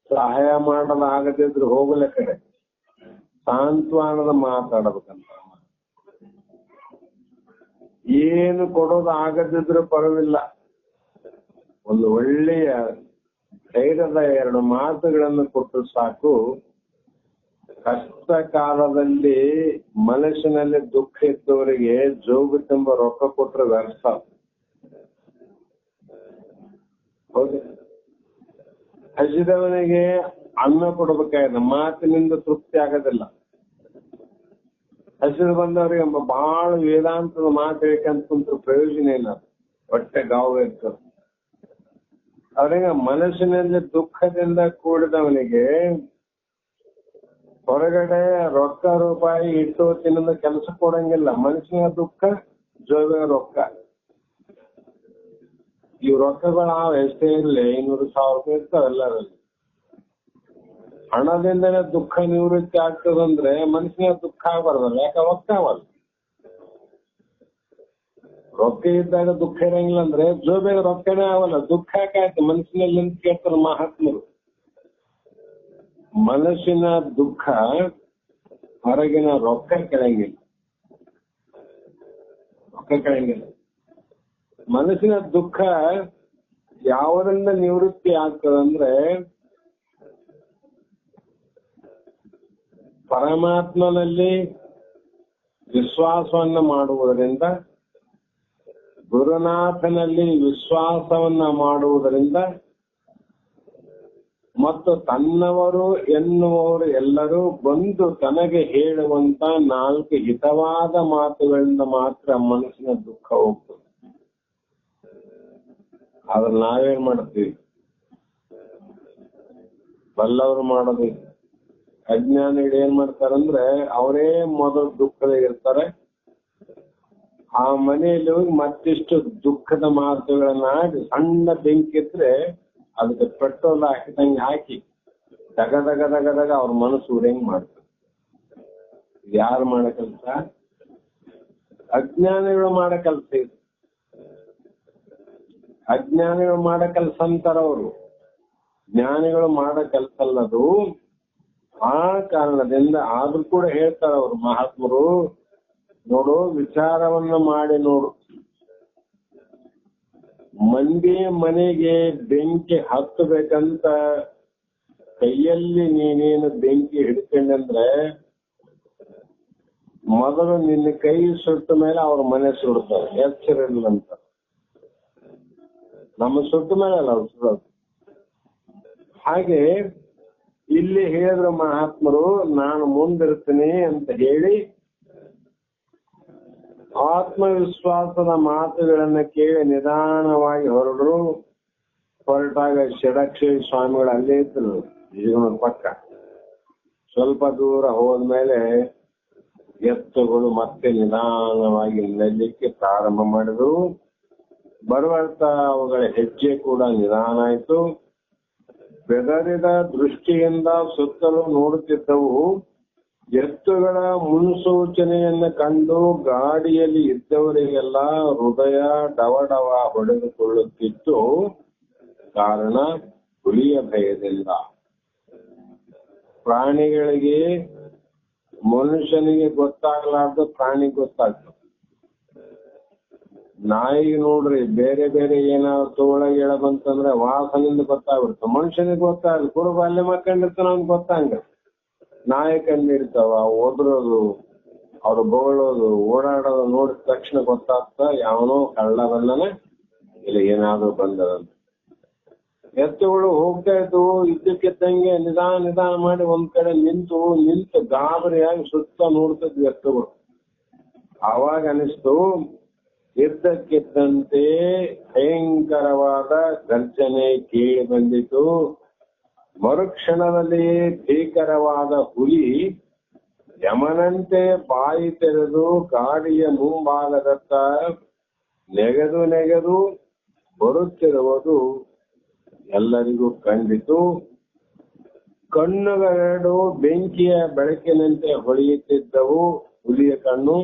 ಸಹಾಯ ಮಾಡೋದು ಆಗದಿದ್ರು ಹೋಗಲ ಕಡೆ ಸಾಂತ್ವನದ ಮಾತಾಡಬೇಕಂತ. ಏನು ಕೊಡೋದು ಆಗದಿದ್ರು ಪರವಿಲ್ಲ, ಒಂದು ಒಳ್ಳೆಯ ಧೈರ್ಯದ ಎರಡು ಮಾತುಗಳನ್ನು ಕೊಟ್ಟು ಸಾಕು. ಕಷ್ಟ ಕಾಲದಲ್ಲಿ ಮನಸ್ಸಿನಲ್ಲಿ ದುಃಖ ಇದ್ದವರಿಗೆ ಜೋಗು ತುಂಬ ರೊಕ್ಕ ಕೊಟ್ಟರೆ ವ್ಯರ್ಥ. ಹೌದು, ಹಸಿದವನಿಗೆ ಅನ್ನ ಕೊಡ್ಬೇಕಾಗಿದೆ, ಮಾತಿನಿಂದ ತೃಪ್ತಿ ಆಗೋದಿಲ್ಲ. ಹಸಿರು ಬಂದವರಿಗೆ ಬಹಳ ವೇದಾಂತದ ಮಾತು ಹೇಳ್ಕಂತ ಕುಂತ್ರು ಪ್ರಯೋಜನ ಇಲ್ಲ, ಹೊಟ್ಟೆ ಗಾವು ಇರ್ತದೆ. ಅವ್ರಿಗೆ ಮನಸ್ಸಿನಲ್ಲಿ ದುಃಖದಿಂದ ಕೂಡಿದವನಿಗೆ ಹೊರಗಡೆ ರೊಕ್ಕ ರೂಪಾಯಿ ಇಟ್ಟು ತಿನ್ನದ ಕೆಲಸ ಕೊಡಂಗಿಲ್ಲ. ಮನುಷ್ಯನ ದುಃಖ, ಜೋಗ ರೊಕ್ಕ. ಇವ್ ರೊಕ್ಕಗಳು ಎಷ್ಟೇ ಇರಲಿ, 500,000 ರೂಪಾಯಿ ಇರ್ತಾವ ಎಲ್ಲರಲ್ಲಿ. ಹಣದಿಂದನೇ ದುಃಖ ನಿವೃತ್ತಿ ಆಗ್ತದಂದ್ರೆ ಮನುಷ್ಯನ ದುಃಖ ಆಗಬಾರ್ದಲ್ಲ, ಯಾಕೆ ರೊಕ್ಕ ಆಗಲ್ಲ. ರೊಕ್ಕ ಇದ್ದಾಗ ದುಃಖ ಇರಂಗಿಲ್ಲ ಅಂದ್ರೆ ಜೋಬೇಗ ರೊಕ್ಕನೇ ಆಗಲ್ಲ, ದುಃಖ ಯಾಕಾಯ್ತು ಮನಸ್ಸಿನಲ್ಲಿ ಅಂತ ಕೇಳ್ತಾರೆ ಮಹಾತ್ಮರು. ಮನಸ್ಸಿನ ದುಃಖ ಹೊರಗಿನ ರೊಕ್ಕ ಕೆಳಂಗಿಲ್ಲ. ಮನಸ್ಸಿನ ದುಃಖ ಯಾವುದರಿಂದ ನಿವೃತ್ತಿ ಆಗ್ತದಂದ್ರೆ ಪರಮಾತ್ಮನಲ್ಲಿ ವಿಶ್ವಾಸವನ್ನ ಮಾಡುವುದರಿಂದ, ಗುರುನಾಥನಲ್ಲಿ ವಿಶ್ವಾಸವನ್ನ ಮಾಡುವುದರಿಂದ ಮತ್ತು ತನ್ನವರು ಎನ್ನುವವರು ಎಲ್ಲರೂ ಬಂದು ತನಗೆ ಹೇಳುವಂತ 4 ಹಿತವಾದ ಮಾತುಗಳಿಂದ ಮಾತ್ರ ಮನಸ್ಸಿನ ದುಃಖ ಹೋಗ್ತದೆ. ಆದ್ರೆ ನಾವೇನ್ ಮಾಡ್ತೀವಿ? ಬಲ್ಲವರು ಮಾಡೋದು. ಅಜ್ಞಾನಿಗಳು ಏನ್ ಮಾಡ್ತಾರಂದ್ರೆ ಅವರೇ ಮೊದಲು ದುಃಖದಾಗಿರ್ತಾರೆ. ಆ ಮನೆಯಲ್ಲಿ ಹೋಗಿ ಮತ್ತಿಷ್ಟು ದುಃಖದ ಮಾತುಗಳನ್ನಾಡಿ ಸಣ್ಣ ಬೆಂಕಿ ಇದ್ರೆ ಅದಕ್ಕೆ ಪೆಟ್ರೋಲ್ ಹಾಕಿದಂಗೆ ಹಾಕಿ ದಗ ದಗ ದಗ ದಗ ಅವ್ರ ಮನಸ್ಸು ಉರಿಯಂಗ್ ಮಾಡ್ತಾರೆ. ಯಾರು ಮಾಡೋ ಕೆಲಸ? ಅಜ್ಞಾನಿಗಳು ಮಾಡೋ ಕೆಲಸ ಇದು. ಅಜ್ಞಾನಿಗಳು ಮಾಡೋ ಕೆಲಸ ಅಂತಾರವರು, ಜ್ಞಾನಿಗಳು ಮಾಡೋ ಕೆಲಸ ಅಲ್ಲದು. ಆ ಕಾರಣದಿಂದ ಆದ್ರೂ ಕೂಡ ಹೇಳ್ತಾರ ಅವರು ಮಹಾತ್ಮರು, ನೋಡು ವಿಚಾರವನ್ನ ಮಾಡಿ ನೋಡು. ಮಂದಿ ಮನೆಗೆ ಬೆಂಕಿ ಹತ್ತಬೇಕಂತ ಕೈಯಲ್ಲಿ ನೀನೇನು ಬೆಂಕಿ ಹಿಡ್ಕೊಂಡ್ರೆ ಮೊದಲು ನಿನ್ನ ಕೈ ಸುಟ್ಟ ಮೇಲೆ ಅವ್ರ ಮನೆ ಸುಡ್ತಾರೆ. ಎಚ್ಚರ ಇಲ್ಲಂತ. ನಮ್ಮ ಸುಟ್ಟ ಮೇಲೆ ಅಲ್ಲ ಅವ್ರು ಸುಡೋದು. ಹಾಗೆ ಇಲ್ಲಿ ಹೇಳಿದ್ರು ಮಹಾತ್ಮರು, ನಾನು ಮುಂದಿರ್ತೀನಿ ಅಂತ ಹೇಳಿ ಆತ್ಮವಿಶ್ವಾಸದ ಮಾತುಗಳನ್ನ ಕೇಳಿ ನಿಧಾನವಾಗಿ ಹೊರಟಾಗ ಷಡಕ್ಷಿ ಸ್ವಾಮಿಗಳು ಅಲ್ಲೇ ಇದ್ರು ಜೀವನದ ಪಕ್ಕ. ಸ್ವಲ್ಪ ದೂರ ಹೋದ್ಮೇಲೆ ಎತ್ತುಗಳು ಮತ್ತೆ ನಿಧಾನವಾಗಿ ನೆಲ್ಲಿಕ್ಕೆ ಪ್ರಾರಂಭ ಮಾಡಿದ್ರು. ಬರುವಂತ ಅವುಗಳ ಹೆಜ್ಜೆ ಕೂಡ ನಿಧಾನ ಆಯ್ತು. ಬೆದರಿದ ದೃಷ್ಟಿಯಿಂದ ಸುತ್ತಲೂ ನೋಡುತ್ತಿದ್ದವು. ಎತ್ತುಗಳ ಮುನ್ಸೂಚನೆಯನ್ನ ಕಂಡು ಗಾಡಿಯಲ್ಲಿ ಇದ್ದವರಿಗೆಲ್ಲ ಹೃದಯ ಡವಡವ ಹೊಡೆದುಕೊಳ್ಳುತ್ತಿತ್ತು. ಕಾರಣ ಹುಲಿಯ ಭಯದಿಂದ. ಪ್ರಾಣಿಗಳಿಗೆ, ಮನುಷ್ಯನಿಗೆ ಗೊತ್ತಾಗಲಾರ್ದು ಪ್ರಾಣಿಗೆ ಗೊತ್ತಾಗ್ತದೆ. ನಾಯಿಗೆ ನೋಡ್ರಿ ಬೇರೆ ಬೇರೆ ಏನಾದ್ರು ತೋಳಗಿಳ ಬಂತಂದ್ರೆ ವಾಸನಿಂದ ಗೊತ್ತಾಗ್ಬಿಡ್ತು. ಮನುಷ್ಯನಿಗೆ ಗೊತ್ತಾಗಲ್ಲ, ಕುರುಬ ಅಲ್ಲೇ ಮಕ್ಕಂಡಿರ್ತಾನ ಅವ್ನಿಗೆ ಗೊತ್ತಾಂಗ. ನಾಯಿ ಕಂಡಿರ್ತಾವ, ಓದ್ರೋದು, ಅವ್ರು ಬೋಳೋದು, ಓಡಾಡೋದು ನೋಡಿದ ತಕ್ಷಣ ಗೊತ್ತಾಗ್ತ ಯಾವನೋ ಕಳ್ಳ ಬಂದನೆ ಇಲ್ಲ ಏನಾದ್ರು ಬಂದದಂತ. ಎತ್ತುಗಳು ಹೋಗ್ತಾ ಇದ್ವು. ಇದ್ದಕ್ಕಿದ್ದಂಗೆ ನಿಧಾನ ಮಾಡಿ ಒಂದ್ ಕಡೆ ನಿಂತು ಗಾಬರಿಯಾಗಿ ಸುತ್ತ ನೋಡ್ತಿದ್ವು ಎತ್ತುಗಳು. ಆವಾಗ ಅನಿಸ್ತು, ಇದ್ದಕ್ಕಿದ್ದಂತೆ ಭಯಂಕರವಾದ ಗರ್ಜನೆ ಕೇಳಿ ಬಂದಿತು. ಮರುಕ್ಷಣದಲ್ಲಿ ಭೀಕರವಾದ ಹುಲಿ ಯಮನಂತೆ ಬಾಯಿ ತೆರೆದು ಗಾಡಿಯ ಮುಂಭಾಗದತ್ತ ನೆಗೆದು ಬರುತ್ತಿರುವುದು ಎಲ್ಲರಿಗೂ ಕಂಡಿತು. ಕಣ್ಣುಗಳೆರಡು ಬೆಂಕಿಯ ಬೆಳಕಿನಂತೆ ಹೊಳೆಯುತ್ತಿದ್ದವು. ಹುಲಿಯ ಕಣ್ಣು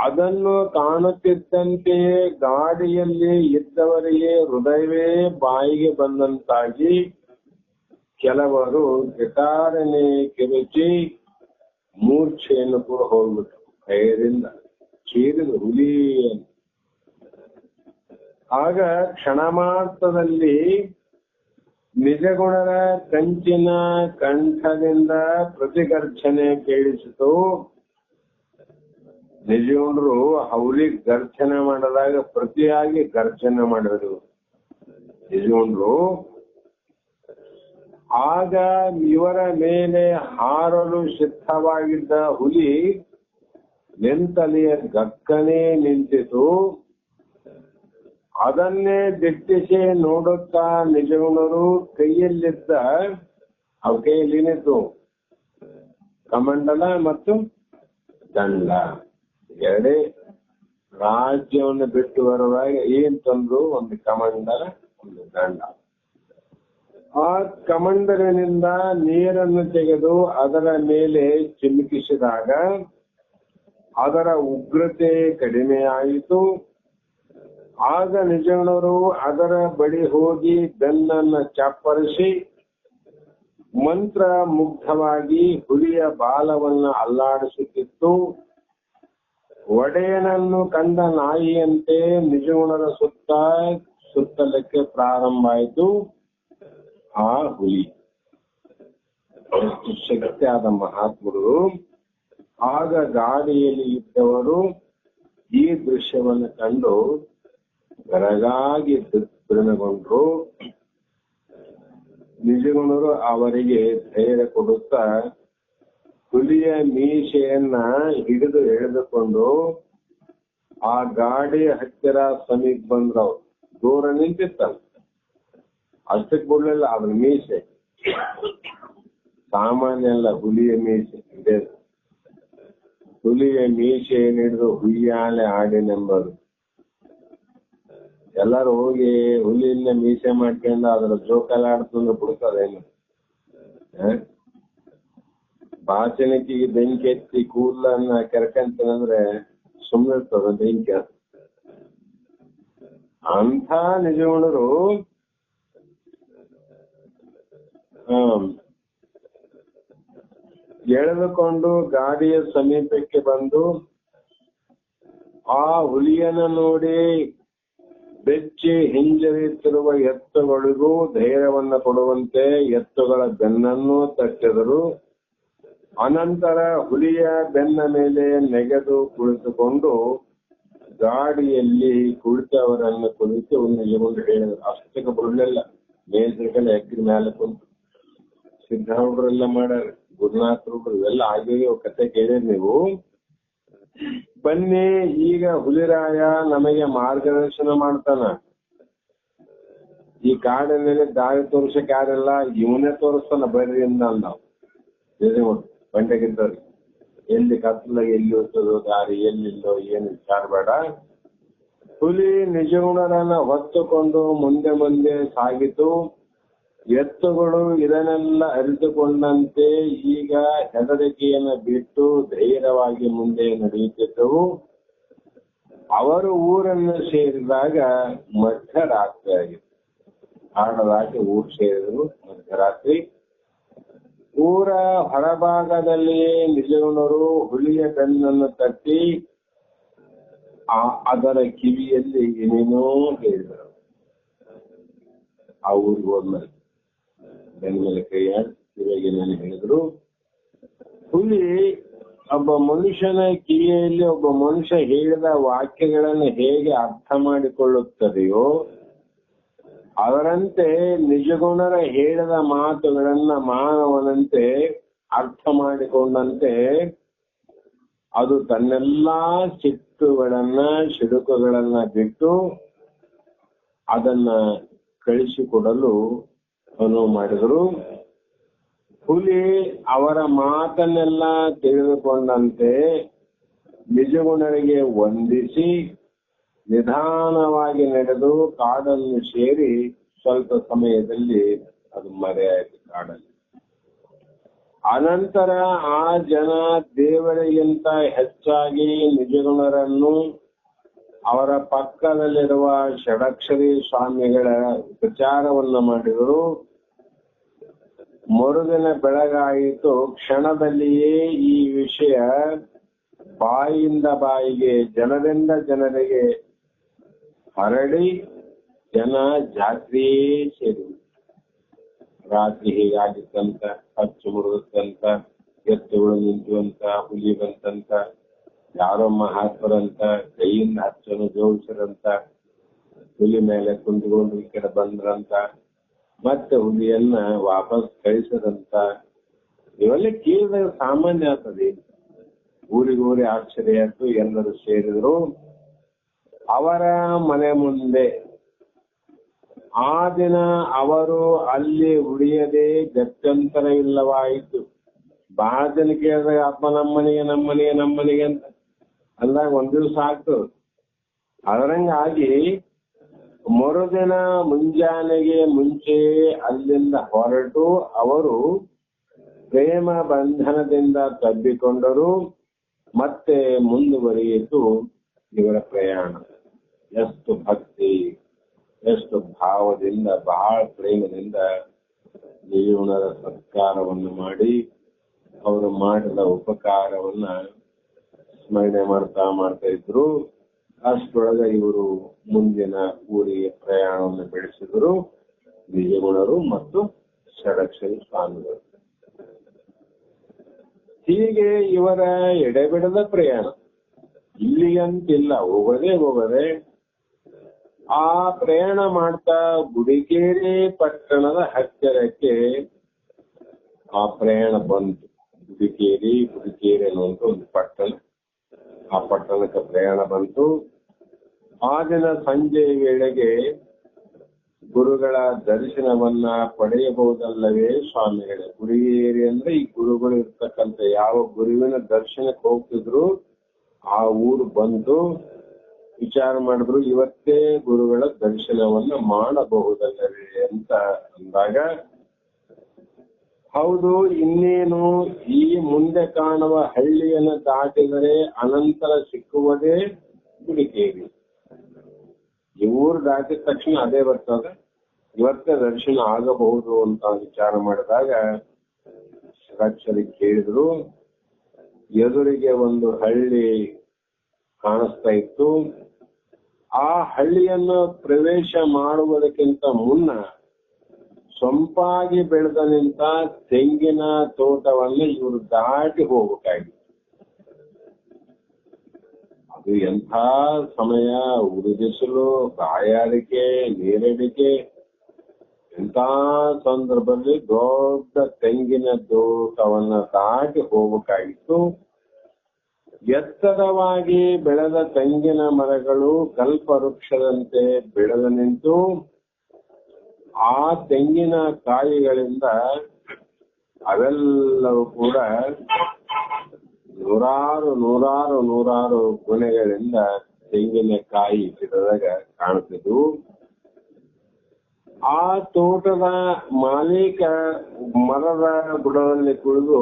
ಅದನ್ನು ಕಾಣುತ್ತಿದ್ದಂತೆಯೇ ಗಾಡಿಯಲ್ಲಿ ಇದ್ದವರಿಗೆ ಹೃದಯವೇ ಬಾಯಿಗೆ ಬಂದಂತಾಗಿ ಕೆಲವರು ಗಿಟಾರನೆ ಕಿರುಚಿ ಮೂರ್ಛೆಯನ್ನು ಕೂಡ ಹೋಗ್ಬಿಟ್ರು. ಭಯದಿಂದ ಚೀರಿದು ಹುಲಿ. ಆಗ ಕ್ಷಣ ಮಾತ್ರದಲ್ಲಿ ನಿಜಗುಣರ ಕಂಚಿನ ಕಂಠದಿಂದ ಪ್ರತಿಗರ್ಜನೆ ಕೇಳಿಸಿತು. ನಿಜಗುಣರು ಹುಲಿ ಗರ್ಜನೆ ಮಾಡಿದಾಗ ಪ್ರತಿಯಾಗಿ ಗರ್ಜನೆ ಮಾಡಿದ್ರು ನಿಜಗುಣರು. ಆಗ ಇವರ ಮೇಲೆ ಹಾರಲು ಸಿದ್ಧವಾಗಿದ್ದ ಹುಲಿ ನಿಂತಲಿಯ ಗಕ್ಕನೆ ನಿಂತಿತು. ಅದನ್ನೇ ದಿಟ್ಟಿಸಿ ನೋಡುತ್ತಾ ನಿಜಗುಣರು ಕೈಯಲ್ಲಿದ್ದ ಅವ ಕೈಯಲ್ಲಿನಿತು ಕಮಂಡಲ ಮತ್ತು ದಂಡ. ಎರಡೇ ರಾಜ್ಯವನ್ನು ಬಿಟ್ಟು ಬರುವಾಗ ಏನ್ ತಂದ್ರು? ಒಂದು ಕಮಂಡಲ, ಒಂದು ದಂಡ. ಆ ಕಮಂಡಲಿನಿಂದ ನೀರನ್ನು ತೆಗೆದು ಅದರ ಮೇಲೆ ಚಿಮುಕಿಸಿದಾಗ ಅದರ ಉಗ್ರತೆ ಕಡಿಮೆಯಾಯಿತು. ಆಗ ನಿಜಗುಣರು ಅದರ ಬಳಿ ಹೋಗಿ ಬೆನ್ನನ್ನು ಚಪ್ಪರಿಸಿ ಮಂತ್ರ ಮುಗ್ಧವಾಗಿ ಹುಲಿಯ ಬಾಲವನ್ನ ಅಲ್ಲಾಡಿಸುತ್ತಿತ್ತು. ಒಡೆಯನನ್ನು ಕಂಡ ನಾಯಿಯಂತೆ ನಿಜಗುಣರ ಸುತ್ತಲಕ್ಕೆ ಪ್ರಾರಂಭ ಆಯಿತು ಆ ಹುಲಿ. ಎಷ್ಟು ಶಕ್ತಿಯಾದ ಮಹಾತ್ಮರು. ಆಗ ಗಾಡಿಯಲ್ಲಿ ಇದ್ದವರು ಈ ದೃಶ್ಯವನ್ನು ಕಂಡು ಬೆರಗಾಗಿ ದಿಗ್ಭ್ರಮೆಗೊಂಡ್ರು. ನಿಜಗುಣರು ಅವರಿಗೆ ಧೈರ್ಯ ಕೊಡುತ್ತಾ ಹುಲಿಯ ಮೀಸೆಯನ್ನ ಹಿಡಿದು ಎಳೆದುಕೊಂಡು ಆ ಗಾಡಿಯ ಹತ್ತಿರ ಸಮೀಪ ಬಂದ್ರವ್ರು. ದೂರ ನಿಂತಿತ್ತಲ್ಲ, ಅಷ್ಟಕ್ಕೆ ಬಿಡ್ಲಿಲ್ಲ. ಅದ್ರ ಮೀಸೆ ಸಾಮಾನ್ಯ ಅಲ್ಲ, ಹುಲಿಯ ಮೀಸೆ ಇದೆ. ಹುಲಿಯ ಮೀಸೆಯನ್ನು ಹಿಡಿದು ಹುಯ್ಯಾಲೆ ಆಡಿನೆಂಬರು. ಎಲ್ಲರೂ ಹೋಗಿ ಹುಲಿಯಿಂದ ಮೀಸೆ ಮಾಡ್ಕೊಂಡು ಅದರ ಜೋಕಾಲ ಆಡ್ತಂದ್ರೆ ಬಿಡ್ತದೇನು? ಭಾಷಣಕ್ಕಿಗೆ ಬೆಂಕಿ ಎತ್ತಿ ಕೂದಲನ್ನ ಕೆರ್ಕಂತಂದ್ರೆ ಸುಮ್ಮನೆ ಇರ್ತದ ಬೆಂಕಿ. ಅಂಥ ನಿಜಗುಣರು ಎಳೆದುಕೊಂಡು ಗಾಡಿಯ ಸಮೀಪಕ್ಕೆ ಬಂದು ಆ ಹುಲಿಯನ್ನು ನೋಡಿ ಬೆಚ್ಚಿ ಹಿಂಜರಿಯುತ್ತಿರುವ ಎತ್ತುಗಳಿಗೂ ಧೈರ್ಯವನ್ನ ಕೊಡುವಂತೆ ಎತ್ತುಗಳ ಬೆನ್ನನ್ನು ತಟ್ಟಿದರು. ಅನಂತರ ಹುಲಿಯ ಬೆನ್ನ ಮೇಲೆ ನೆಗೆದು ಕುಳಿತುಕೊಂಡು ಗಾಡಿಯಲ್ಲಿ ಕುಳಿತವರನ್ನು ಕುಳಿತು ನಿಜಗೊಂಡು ಹೇಳಿದರು. ಅಷ್ಟಕ್ಕೆ ಬಿಡಲಿಲ್ಲ, ಮೇಜಗಳ ಎಗ್ರ ಮೇಲೆ ಕುಂತು ಸಿದ್ಧಾರೂಢರೆಲ್ಲ ಮಾಡ್ಯಾರ, ಗುರುನಾಥರು ಇವೆಲ್ಲ ಆಗಿವೆ. ಕತೆ ಕೇಳಿರಿ ನೀವು. ಬನ್ನಿ, ಈಗ ಹುಲಿರಾಯ ನಮಗೆ ಮಾರ್ಗದರ್ಶನ ಮಾಡ್ತಾನ. ಈ ಕಾಡಿನಲ್ಲಿ ದಾರಿ ತೋರ್ಸಕ್ ಯಾರಿಲ್ಲ, ಇವನೇ ತೋರಿಸ್ತಾನ ಬರ್ರಿ ಅಂದ ನಾವು ಬಂಡೆಗಿದ್ದವ್ರಿ. ಎಲ್ಲಿ ಕತ್ಲಾಗ ಎಲ್ಲಿ ಹೋಗ್ತದೋ ದಾರಿ, ಎಲ್ಲಿಲ್ಲೋ ಏನು ವಿಚಾರ ಬೇಡ. ಹುಲಿ ನಿಜಗುಣರನ್ನ ಹೊತ್ತುಕೊಂಡು ಮುಂದೆ ಮುಂದೆ ಸಾಗಿತು. ಎತ್ತುಗಳು ಇದನ್ನೆಲ್ಲ ಅರಿತುಕೊಂಡಂತೆ ಈಗ ಹೆದರಿಕೆಯನ್ನು ಬಿಟ್ಟು ಧೈರ್ಯವಾಗಿ ಮುಂದೆ ನಡೆಯುತ್ತಿದ್ದವು. ಅವರು ಊರನ್ನು ಸೇರಿದಾಗ ಮಧ್ಯರಾತ್ರಿ ಆಗಿತ್ತು. ಆಡದಾಗಿ ಊರು ಸೇರಿದರು ಮಧ್ಯರಾತ್ರಿ. ಊರ ಹೊರಭಾಗದಲ್ಲಿಯೇ ನಿಜಗುಣರು ಹುಲಿಯ ಬೆನ್ನನ್ನು ತಟ್ಟಿ ಅದರ ಕಿವಿಯಲ್ಲಿ ಏನೇನೋ ಹೇಳಿದರು. ಆ ಊರಿಗೆ ಹೋದ್ಮೇಲೆ ಬೆನ್ನ ಮೇಲೆ ಕೈಯಾಡಿ ಕಿವಿಗೆ ಏನೇನು ಹೇಳಿದ್ರು. ಹುಲಿ ಒಬ್ಬ ಮನುಷ್ಯನ ಕಿವಿಯಲ್ಲಿ ಒಬ್ಬ ಮನುಷ್ಯ ಹೇಳಿದ ವಾಕ್ಯಗಳನ್ನು ಹೇಗೆ ಅರ್ಥ ಮಾಡಿಕೊಳ್ಳುತ್ತದೆಯೋ ಅದರಂತೆ ನಿಜಗುಣರ ಹೇಳಿದ ಮಾತುಗಳನ್ನ ಮಾನವನಂತೆ ಅರ್ಥ ಮಾಡಿಕೊಂಡಂತೆ ಅದು ತನ್ನೆಲ್ಲಾ ಸಿಡುಕುಗಳನ್ನ ಬಿಟ್ಟು ಅದನ್ನ ಕಳಿಸಿಕೊಡಲು ಅನುವು ಮಾಡಿದರು. ಹುಲಿ ಅವರ ಮಾತನ್ನೆಲ್ಲ ತಿಳಿದುಕೊಂಡಂತೆ ನಿಜಗುಣರಿಗೆ ವಂದಿಸಿ ನಿಧಾನವಾಗಿ ನಡೆದು ಕಾಡನ್ನು ಸೇರಿ ಸ್ವಲ್ಪ ಸಮಯದಲ್ಲಿ ಅದು ಮರೆಯಾಯಿತು ಕಾಡಲ್ಲಿ. ಅನಂತರ ಆ ಜನ ದೇವರಿಗಿಂತ ಹೆಚ್ಚಾಗಿ ನಿಜಗುಣರನ್ನು ಅವರ ಪಕ್ಕದಲ್ಲಿರುವ ಷಡಕ್ಷರಿ ಸ್ವಾಮಿಗಳ ವಿಚಾರವನ್ನ ಮಾಡಿದರು. ಮರುದಿನ ಬೆಳಗಾಯಿತು. ಕ್ಷಣದಲ್ಲಿಯೇ ಈ ವಿಷಯ ಬಾಯಿಯಿಂದ ಬಾಯಿಗೆ, ಜನರಿಂದ ಜನರಿಗೆ ಹರಡಿ ಜನ ಜಾತ್ರೆಯೇ ಸೇರಿ ರಾತ್ರಿ ಹೀಗಾಗಿತ್ತಂತ, ಹಚ್ಚು ಮುರಿದಂತ, ಎತ್ತುಗಳು ನಿಂತುವಂತ, ಹುಲಿ ಬಂತಂತ, ಯಾರೋ ಮಹಾತ್ಮರಂತ ಕೈಯಿಂದ ಹಚ್ಚನ್ನು ಜೋಡಿಸಿರಂತ, ಹುಲಿ ಮೇಲೆ ಕುಂತ್ಕೊಂಡು ಈ ಕಡೆ ಬಂದ್ರಂತ, ಮತ್ತೆ ಹುಲಿಯನ್ನ ವಾಪಸ್ ಕಳಿಸದಂತ. ಇವೆಲ್ಲ ಕೇಳಿದಾಗ ಸಾಮಾನ್ಯ ಆಗ್ತದೆ. ಊರಿಗೂರಿ ಆಶ್ಚರ್ಯ ಆಯ್ತು. ಎಲ್ಲರೂ ಸೇರಿದ್ರು ಅವರ ಮನೆ ಮುಂದೆ. ಆ ದಿನ ಅವರು ಅಲ್ಲಿ ಉಳಿಯದೆ ಗತ್ಯಂತರವಿಲ್ಲವಾಯಿತು. ಬಹಳ ಜನ ಕೇಳಿದಾಗ ಅಪ್ಪ ನಮ್ಮನಿಗೆ ಅಂತ ಅಂದಾಗ ಒಂದ್ ದಿವ್ಸ ಆಗ್ತದೆ. ಅದರಂಗಾಗಿ ಮರುದಿನ ಮುಂಜಾನೆಗೆ ಮುಂಚೆ ಅಲ್ಲಿಂದ ಹೊರಟು ಅವರು ಪ್ರೇಮ ಬಂಧನದಿಂದ ತಬ್ಬಿಕೊಂಡರು. ಮತ್ತೆ ಮುಂದುವರಿಯಿತು ಇವರ ಪ್ರಯಾಣ. ಎಷ್ಟು ಭಕ್ತಿ, ಎಷ್ಟು ಭಾವದಿಂದ, ಬಹಳ ಪ್ರೇಮದಿಂದ ನಿಜಗುಣರ ಸತ್ಕಾರವನ್ನು ಮಾಡಿ ಅವರು ಮಾಡಿದ ಉಪಕಾರವನ್ನ ಸ್ಮರಣೆ ಮಾಡ್ತಾ ಇದ್ರು. ಅಷ್ಟೊಳಗೆ ಇವರು ಮುಂದಿನ ಊರಿಗೆ ಪ್ರಯಾಣವನ್ನು ಬೆಳೆಸಿದರು, ನಿಜಗುಣರು ಮತ್ತು ಷಡಕ್ಷರಿ ಸ್ವಾಮಿಗಳು. ಹೀಗೆ ಇವರ ಎಡೆಬಿಡದ ಪ್ರಯಾಣ, ಇಲ್ಲಿಗಂತಿಲ್ಲ, ಹೋಗದೆ ಆ ಪ್ರಯಾಣ ಮಾಡ್ತಾ ಗುಡಿಕೇರಿ ಪಟ್ಟಣದ ಹತ್ತಿರಕ್ಕೆ ಆ ಪ್ರಯಾಣ ಬಂತು. ಗುಡಿಕೇರಿ ಅನ್ನುವಂತ ಒಂದು ಪಟ್ಟಣ, ಆ ಪಟ್ಟಣಕ್ಕೆ ಪ್ರಯಾಣ ಬಂತು. ಆ ದಿನ ಸಂಜೆ ವೇಳೆಗೆ ಗುರುಗಳ ದರ್ಶನವನ್ನ ಪಡೆಯಬಹುದಲ್ಲವೇ ಸ್ವಾಮಿಗಳೇ? ಗುಡಿಗೇರಿ ಅಂದ್ರೆ ಈ ಗುರುಗಳು ಇರ್ತಕ್ಕಂಥ ಯಾವ ಗುರುವಿನ ದರ್ಶನಕ್ಕೆ ಹೋಗ್ತಿದ್ರು ಆ ಊರು ಬಂದು ವಿಚಾರ ಮಾಡಿದ್ರು, ಇವತ್ತೇ ಗುರುಗಳ ದರ್ಶನವನ್ನ ಮಾಡಬಹುದಲ್ಲವೇ ಅಂತ ಅಂದಾಗ, ಹೌದು, ಇನ್ನೇನು ಈ ಮುಂದೆ ಕಾಣುವ ಹಳ್ಳಿಯನ್ನು ದಾಟಿದರೆ ಅನಂತರ ಸಿಕ್ಕುವುದೇ ಗುಡಿಕೇರಿ. ಈ ಊರು ದಾಟಿದ ತಕ್ಷಣ ಅದೇ ಬರ್ತದೆ, ಇವತ್ತೇ ದರ್ಶನ ಆಗಬಹುದು ಅಂತ ವಿಚಾರ ಮಾಡಿದಾಗ ಷಡಕ್ಷರಿ ಕೇಳಿದ್ರು. ಎದುರಿಗೆ ಒಂದು ಹಳ್ಳಿ ಕಾಣಿಸ್ತಾ ಇತ್ತು. ಆ ಹಳ್ಳಿಯನ್ನು ಪ್ರವೇಶ ಮಾಡುವುದಕ್ಕಿಂತ ಮುನ್ನ ಸೊಂಪಾಗಿ ಬೆಳೆದ ನಿಂತ ತೆಂಗಿನ ತೋಟವನ್ನು ಇವರು ದಾಟಿ ಹೋಗಬೇಕಾಗಿತ್ತು. ಅದು ಎಂಥ ಸಮಯ, ಉರಿದಿಸಲು, ಬಾಯಾರಿಕೆ, ನೀರಡಿಕೆ, ಎಂಥ ಸಂದರ್ಭದಲ್ಲಿ ದೊಡ್ಡ ತೆಂಗಿನ ತೋಟವನ್ನ ದಾಟಿ ಹೋಗಬೇಕಾಗಿತ್ತು. ಎತ್ತರವಾಗಿ ಬೆಳೆದ ತೆಂಗಿನ ಮರಗಳು ಕಲ್ಪವೃಕ್ಷದಂತೆ ಬೆಳೆದು ನಿಂತು ಆ ತೆಂಗಿನ ಕಾಯಿಗಳಿಂದ ಅವೆಲ್ಲವೂ ಕೂಡ ನೂರಾರು ಗುಣಗಳಿಂದ ತೆಂಗಿನಕಾಯಿ ಗಿಡದಾಗ ಕಾಣ್ತಿದ್ವು. ಆ ತೋಟದ ಮಾಲೀಕ ಮರದ ಬುಡದಲ್ಲಿ ಕುಳಿದು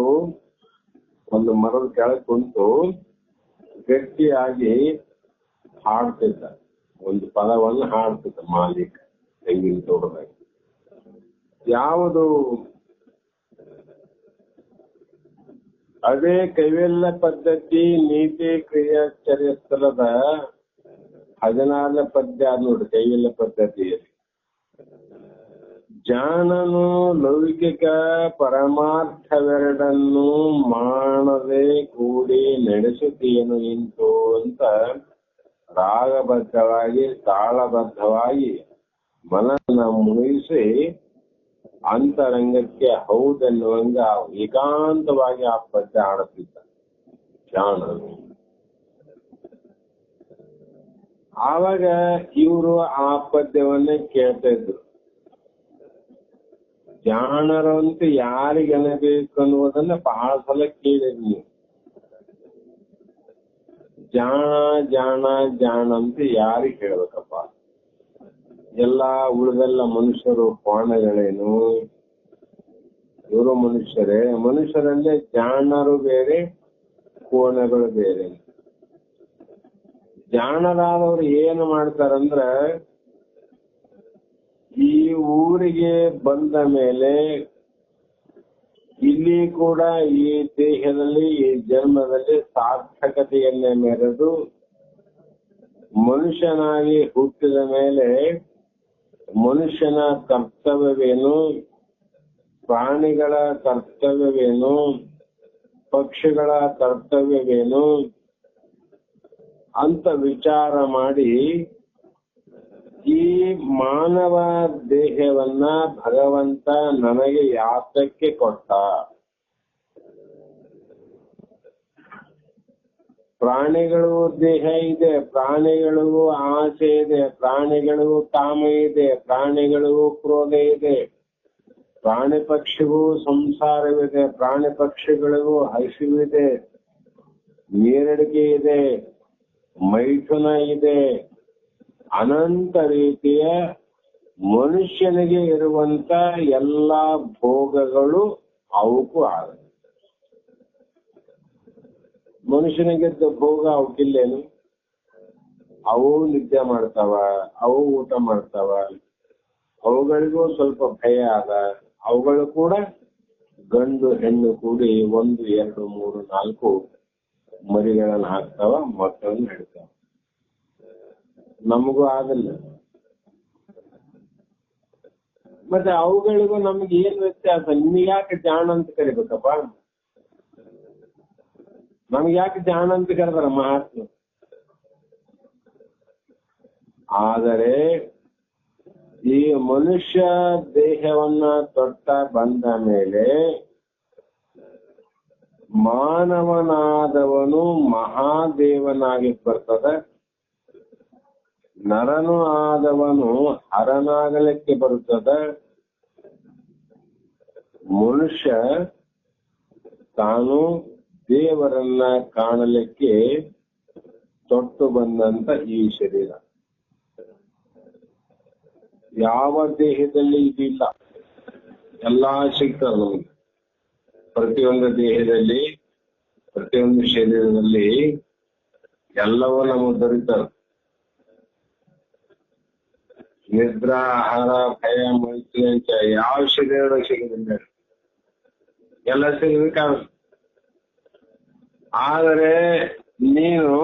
ಒಂದು ಮರದ ಕೆಳಗೆ ಕುಂತು ಗಟ್ಟಿಯಾಗಿ ಹಾಡ್ತಿದ್ದ, ಒಂದು ಪದವನ್ನು ಹಾಡ್ತಿದ್ದ ಮಾಲೀಕ ತೆಂಗಿನ ತೋಟದಾಗ. ಯಾವುದು? ಅದೇ ಕೈವೆಲ್ಲ ಪದ್ಧತಿ ನೀತಿ ಕ್ರಿಯಾಚರ್ಯಸ್ಥಲದ 16ನೇ ಪದ್ಯ ನೋಡಿ. ಕೈವೆಲ್ಲ ಪದ್ಧತಿಯಲ್ಲಿ ಜಾಣನು ಲೌಕಿಕ ಪರಮಾರ್ಥವೆರಡನ್ನು ಮಾಡದೆ ಕೂಡಿ ನಡೆಸುತ್ತೇನು ಇಂತು ಅಂತ ರಾಗಬದ್ಧವಾಗಿ ತಾಳಬದ್ಧವಾಗಿ ಮನನ ಮುಗಿಸಿ ಅಂತರಂಗಕ್ಕೆ ಹೌದೆನ್ನುವಂಗ ಏಕಾಂತವಾಗಿ ಆ ಪದ್ಯ ಆಡುತ್ತಿದ್ದ ಜಾಣನು. ಆವಾಗ ಇವರು ಆ ಪದ್ಯವನ್ನೇ ಕೇಳ್ತಾ ಇದ್ರು. ಜಾಣರಂತ ಯಾರಿಗೆ ಅನ್ನಬೇಕು ಅನ್ನುವುದನ್ನ ಬಹಳ ಸಲ ಕೇಳಿದ್ವಿ ನೀವು. ಜಾಣ ಅಂತ ಯಾರಿಗೆ ಹೇಳ್ಬೇಕಪ್ಪ? ಎಲ್ಲಾ ಉಳಿದೆಲ್ಲ ಮನುಷ್ಯರು ಕೋಣಗಳೇನು? ಇವರು ಮನುಷ್ಯರಲ್ಲೇ ಜಾಣರು ಬೇರೆ, ಕೋಣಗಳು ಬೇರೆ. ಜಾಣರಾದವ್ರು ಏನು ಮಾಡ್ತಾರಂದ್ರ, ಈ ಊರಿಗೆ ಬಂದ ಮೇಲೆ ಇಲ್ಲಿ ಕೂಡ ಈ ದೇಹದಲ್ಲಿ, ಈ ಜನ್ಮದಲ್ಲಿ ಸಾರ್ಥಕತೆಯನ್ನೇ ಮೆರೆದು ಮನುಷ್ಯನಾಗಿ ಹುಟ್ಟಿದ ಮೇಲೆ ಮನುಷ್ಯನ ಕರ್ತವ್ಯವೇನು, ಪ್ರಾಣಿಗಳ ಕರ್ತವ್ಯವೇನು, ಪಕ್ಷಿಗಳ ಕರ್ತವ್ಯವೇನು ಅಂತ ವಿಚಾರ ಮಾಡಿ ಈ ಮಾನವ ದೇಹವನ್ನ ಭಗವಂತ ನನಗೆ ಯಾತಕ್ಕೆ ಕೊಟ್ಟ? ಪ್ರಾಣಿಗಳು ದೇಹ ಇದೆ, ಪ್ರಾಣಿಗಳಿಗೂ ಆಸೆ ಇದೆ, ಪ್ರಾಣಿಗಳಿಗೂ ಕಾಮ ಇದೆ, ಪ್ರಾಣಿಗಳಿಗೂ ಕ್ರೋಧ ಇದೆ, ಪ್ರಾಣಿ ಪಕ್ಷಿಗೂ ಸಂಸಾರವಿದೆ, ಪ್ರಾಣಿ ಪಕ್ಷಿಗಳಿಗೂ ಹಸಿವಿದೆ, ನೀರಡಿಕೆ ಇದೆ, ಮೈಥುನ ಇದೆ. ಅನಂತ ರೀತಿಯ ಮನುಷ್ಯನಿಗೆ ಇರುವಂತ ಎಲ್ಲಾ ಭೋಗಗಳು ಅವಕ್ಕೂ ಆಗ. ಮನುಷ್ಯನಿಗಿದ್ದ ಭೋಗ ಅವಕ್ಕಿಲ್ಲೇನು? ಅವು ನಿದ್ದೆ ಮಾಡ್ತಾವ, ಅವು ಊಟ ಮಾಡ್ತಾವ, ಅವುಗಳಿಗೂ ಸ್ವಲ್ಪ ಭಯ ಅದ, ಅವುಗಳು ಕೂಡ ಗಂಡು ಹೆಣ್ಣು ಕೂಡಿ 1, 2, 3, 4 ಮರಿಗಳನ್ನ ಹಾಕ್ತಾವ, ಮಕ್ಕಳನ್ನ ಹಿಡ್ತಾವ. ನಮಗೂ ಆಗಲ್ಲ. ಮತ್ತೆ ಅವುಗಳಿಗೂ ನಮ್ಗೆ ಏನ್ ವ್ಯತ್ಯಾಸ? ನಿಮ್ಗೆ ಯಾಕೆ ಜಾಣ ಅಂತ ಕರಿಬೇಕಪ್ಪ? ನಮ್ಗೆ ಯಾಕೆ ಜಾಣ ಅಂತ ಕರೆದಾರ ಮಹಾತ್ಮ? ಆದರೆ ಈ ಮನುಷ್ಯ ದೇಹವನ್ನ ತೊಟ್ಟ ಬಂದ ಮೇಲೆ ಮಾನವನಾದವನು ಮಹಾದೇವನಾಗಿ ಬರ್ತದೆ, ನರನು ಆದವನು ಹರನಾಗಲಿಕ್ಕೆ ಬರುತ್ತದೆ. ಮನುಷ್ಯ ತಾನು ದೇವರನ್ನ ಕಾಣಲಿಕ್ಕೆ ತೊಟ್ಟು ಬಂದಂತ ಈ ಶರೀರ. ಯಾವ ದೇಹದಲ್ಲಿ ಇದಿಲ್ಲ, ಎಲ್ಲಾ ಸಿಗ್ತದೆ ನಮಗೆ. ಪ್ರತಿಯೊಂದು ದೇಹದಲ್ಲಿ, ಪ್ರತಿಯೊಂದು ಶರೀರದಲ್ಲಿ ಎಲ್ಲವೂ ನಮಗೆ ದೊರೀತದೆ. ನಿದ್ರಾ, ಆಹಾರ, ಭಯ, ಮೈತ್ರಿ ಅಂತ ಯಾವ ಶರೀರ ಸಿಗೋದಿಲ್ಲ, ಎಲ್ಲ ಸಿಗಬೇಕಾಗುತ್ತೆ. ಆದರೆ ನೀನು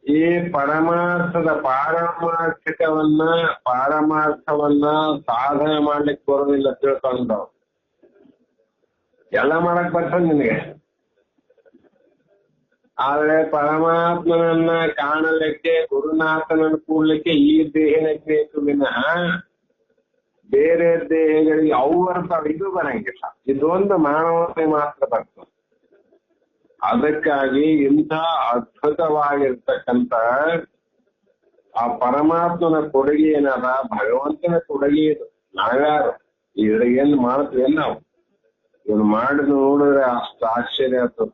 ಈ ಪಾರಮಾರ್ಥವನ್ನ ಸಾಧನೆ ಮಾಡ್ಲಿಕ್ಕೆ ಬರೋದಿಲ್ಲ ತಿಳ್ಕೊಂಡವ್. ಎಲ್ಲ ಮಾಡಕ್ ಬರ್ತದೆ ನಿನಗೆ, ಆದ್ರೆ ಪರಮಾತ್ಮನನ್ನ ಕಾಣಲಿಕ್ಕೆ, ಗುರುನಾಥನನ್ನು ಕೂಡ್ಲಿಕ್ಕೆ ಈ ದೇಹನೇ ಬೇಕು ವಿನಃ ಬೇರೆ ದೇಹಗಳಿಗೆ ಅವು ಬರ್ತಾವ, ಇದು ಬರಂಗಿಲ್ಲ. ಇದೊಂದು ಮಾನವತೆ ಮಾತ್ರ ಬರ್ತದೆ. ಅದಕ್ಕಾಗಿ ಇಂಥ ಅದ್ಭುತವಾಗಿರ್ತಕ್ಕಂಥ ಆ ಪರಮಾತ್ಮನ ಕೊಡುಗೆ ಏನದ, ಭಗವಂತನ ಕೊಡುಗೆ ಇದು. ನಾವ್ಯಾರು ಇದ್ರಾಗೇನ್ ಮಾಡ್ತೀವಿ ನಾವು? ಇವ್ನು ಮಾಡಿ ನೋಡಿದ್ರೆ ಅಷ್ಟು ಆಶ್ಚರ್ಯ ಆಗ್ತದೆ.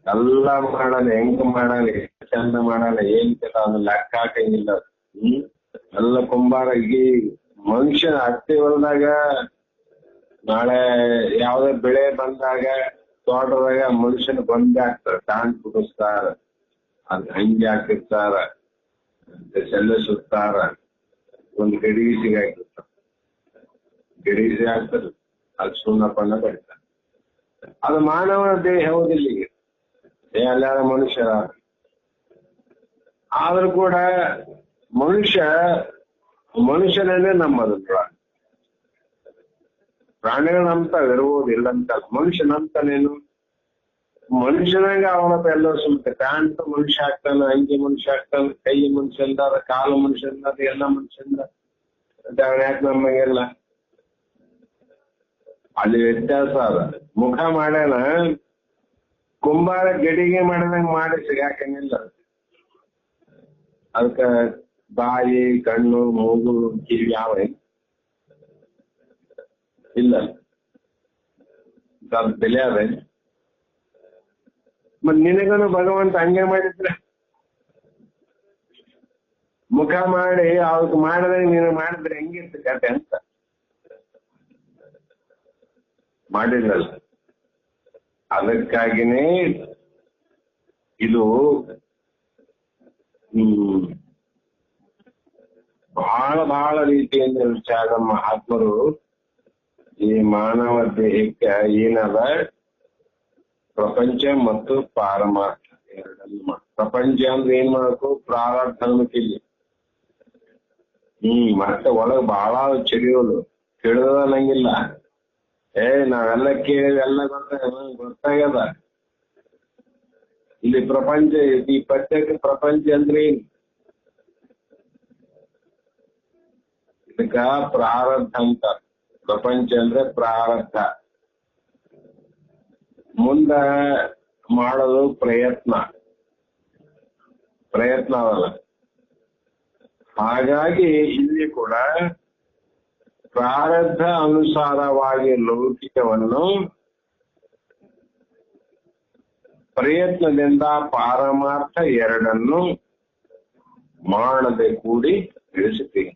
ಎಲ್ಲ ಮಾಡಲ್ಲ, ಹೆಂಗ್ ಮಾಡಲ್ಲ, ಚಂದ ಮಾಡಲ್ಲ, ಏನ್ ಅದನ್ನ ಲೆಕ್ಕ ಹಾಕಂಗಿಲ್ಲ. ಎಲ್ಲ ಕುಂಬಾರ ಈ ಮನುಷ್ಯನ ಹತ್ತಿ ಹೊಲದಾಗ ನಾಳೆ ಯಾವ್ದೇ ಬೆಳೆ ಬಂದಾಗ ತೋಟದಾಗ ಮನುಷ್ಯನ ಗೊಂಬೆ ಹಾಕ್ತಾರ, ದಾಂಡ್ ಕುಡಿಸ್ತಾರ, ಅದ್ ಹಂಗೆ ಹಾಕಿರ್ತಾರ, ಸೆಲ್ಲ ಸುತ್ತಾರ, ಒಂದು ಗಡಿಗಿಸಿಗೆ ಹಾಕಿರ್ತಾರ, ಗಡಿಗಿಸಿ ಹಾಕ್ತಾರ, ಅದು ಸುಣ್ಣ ಬಣ್ಣ ಬಡಿತಾರೆ. ಅದು ಮಾನವನ ದೇಹ ಹೌದಿಲ್ಲ, ಈಗ ಎಲ್ಲಾರ ಮನುಷ್ಯರ. ಆದ್ರೂ ಕೂಡ ಮನುಷ್ಯನೇ ನಮ್ಮದು. ಪ್ರಾಣಿಗಳು ನಂಬ್ತಾವ, ಇರ್ಬೋದು, ಇಲ್ಲಂತ. ಮನುಷ್ಯ ನಂಬ್ತಾನೇನು? ಮನುಷ್ಯನಾಗ ಅವನಪ್ಪ ಎಲ್ಲರೂ ಸುಮ್ತೆ. ಪ್ಯಾಂಟ್ ಮನುಷ್ಯ ಆಗ್ತಾನ, ಅಂಗಿ ಮನುಷ್ಯ ಆಗ್ತಾನ, ಕೈ ಮನುಷ್ಯಂದ, ಕಾಲು ಮನುಷ್ಯಂದ, ಅದು ಎಲ್ಲ ಮನುಷ್ಯಂದ. ಮತ್ತೆ ಅವನ ಯಾಕೆ ನಮ್ಮಂಗೆಲ್ಲ? ಅಲ್ಲಿ ವ್ಯತ್ಯಾಸ ಅದ. ಮುಖ ಮಾಡ್ಯಾನ, ಕುಂಬಾರ ಗಡಿಗೆ ಮಾಡಿದಂಗ ಮಾಡಿ ಸಿಗಾಕಂಗಿಲ್ಲ. ಅದಕ್ಕ ಬಾಯಿ, ಕಣ್ಣು, ಮೂಗು, ಕಿವಿ ಯಾವ ಇಲ್ಲ. ಅದು ಬೆಲೆ ಅದ. ಮತ್ ನಿನಗನು ಭಗವಂತ ಹಂಗೆ ಮಾಡಿದ್ರೆ, ಮುಖ ಮಾಡಿ ಅವ್ರಿಗೆ ಮಾಡಿದ್ರೆ ನೀನು ಮಾಡಿದ್ರೆ ಹೆಂಗಿರ್ತ ಕತೆ ಅಂತ ಮಾಡಿದ್ರಲ್ಲ. ಅದಕ್ಕಾಗಿನೇ ಇದು ಬಹಳ ರೀತಿಯಿಂದ ವಿಚಾರ ಮಹಾತ್ಮರು ಈ ಮಾನವ ದೇಹಕ್ಕೆ ಏನದ ಪ್ರಪಂಚ ಮತ್ತು ಪಾರಮಾರ್ಥ ಎರಡನ್ನು ಪ್ರಪಂಚ ಅಂದ್ರೆ ಏನ್ ಮಾಡಬೇಕು? ಪ್ರಾರಬ್ಧ ಅನ್ನೋಕಿಲ್ಲಿ. ಮತ್ತೆ ಒಳಗ್ ಬಹಳ ಚಳಿಯೋದು ತಿಳಿದ ನಂಗಿಲ್ಲ. ನಾವೆಲ್ಲ ಕೇಳಿ ಎಲ್ಲ ಗೊತ್ತಾಗ್ಯದ. ಇಲ್ಲಿ ಪ್ರಪಂಚ, ಈ ಪದ್ಯಕ್ಕೆ ಪ್ರಪಂಚ ಅಂದ್ರೆ ಏನು? ಇದಕ್ಕ ಪ್ರಾರಬ್ಧ ಅಂತ. ಪ್ರಪಂಚ ಅಂದ್ರೆ ಪ್ರಾರಬ್ಧ. ಮುಂದ ಮಾಡೋದು ಪ್ರಯತ್ನ ಅದಲ್ಲ. ಹಾಗಾಗಿ ಇಲ್ಲಿ ಕೂಡ ಪ್ರಾರಬ್ಧ ಅನುಸಾರವಾಗಿ ಲೌಕಿಕವನ್ನು ಪ್ರಯತ್ನದಿಂದ ಪಾರಮಾರ್ಥ ಎರಡನ್ನು ಮಾಡದೆ ಕೂಡಿ ತಿಳಿಸುತ್ತೀವಿ.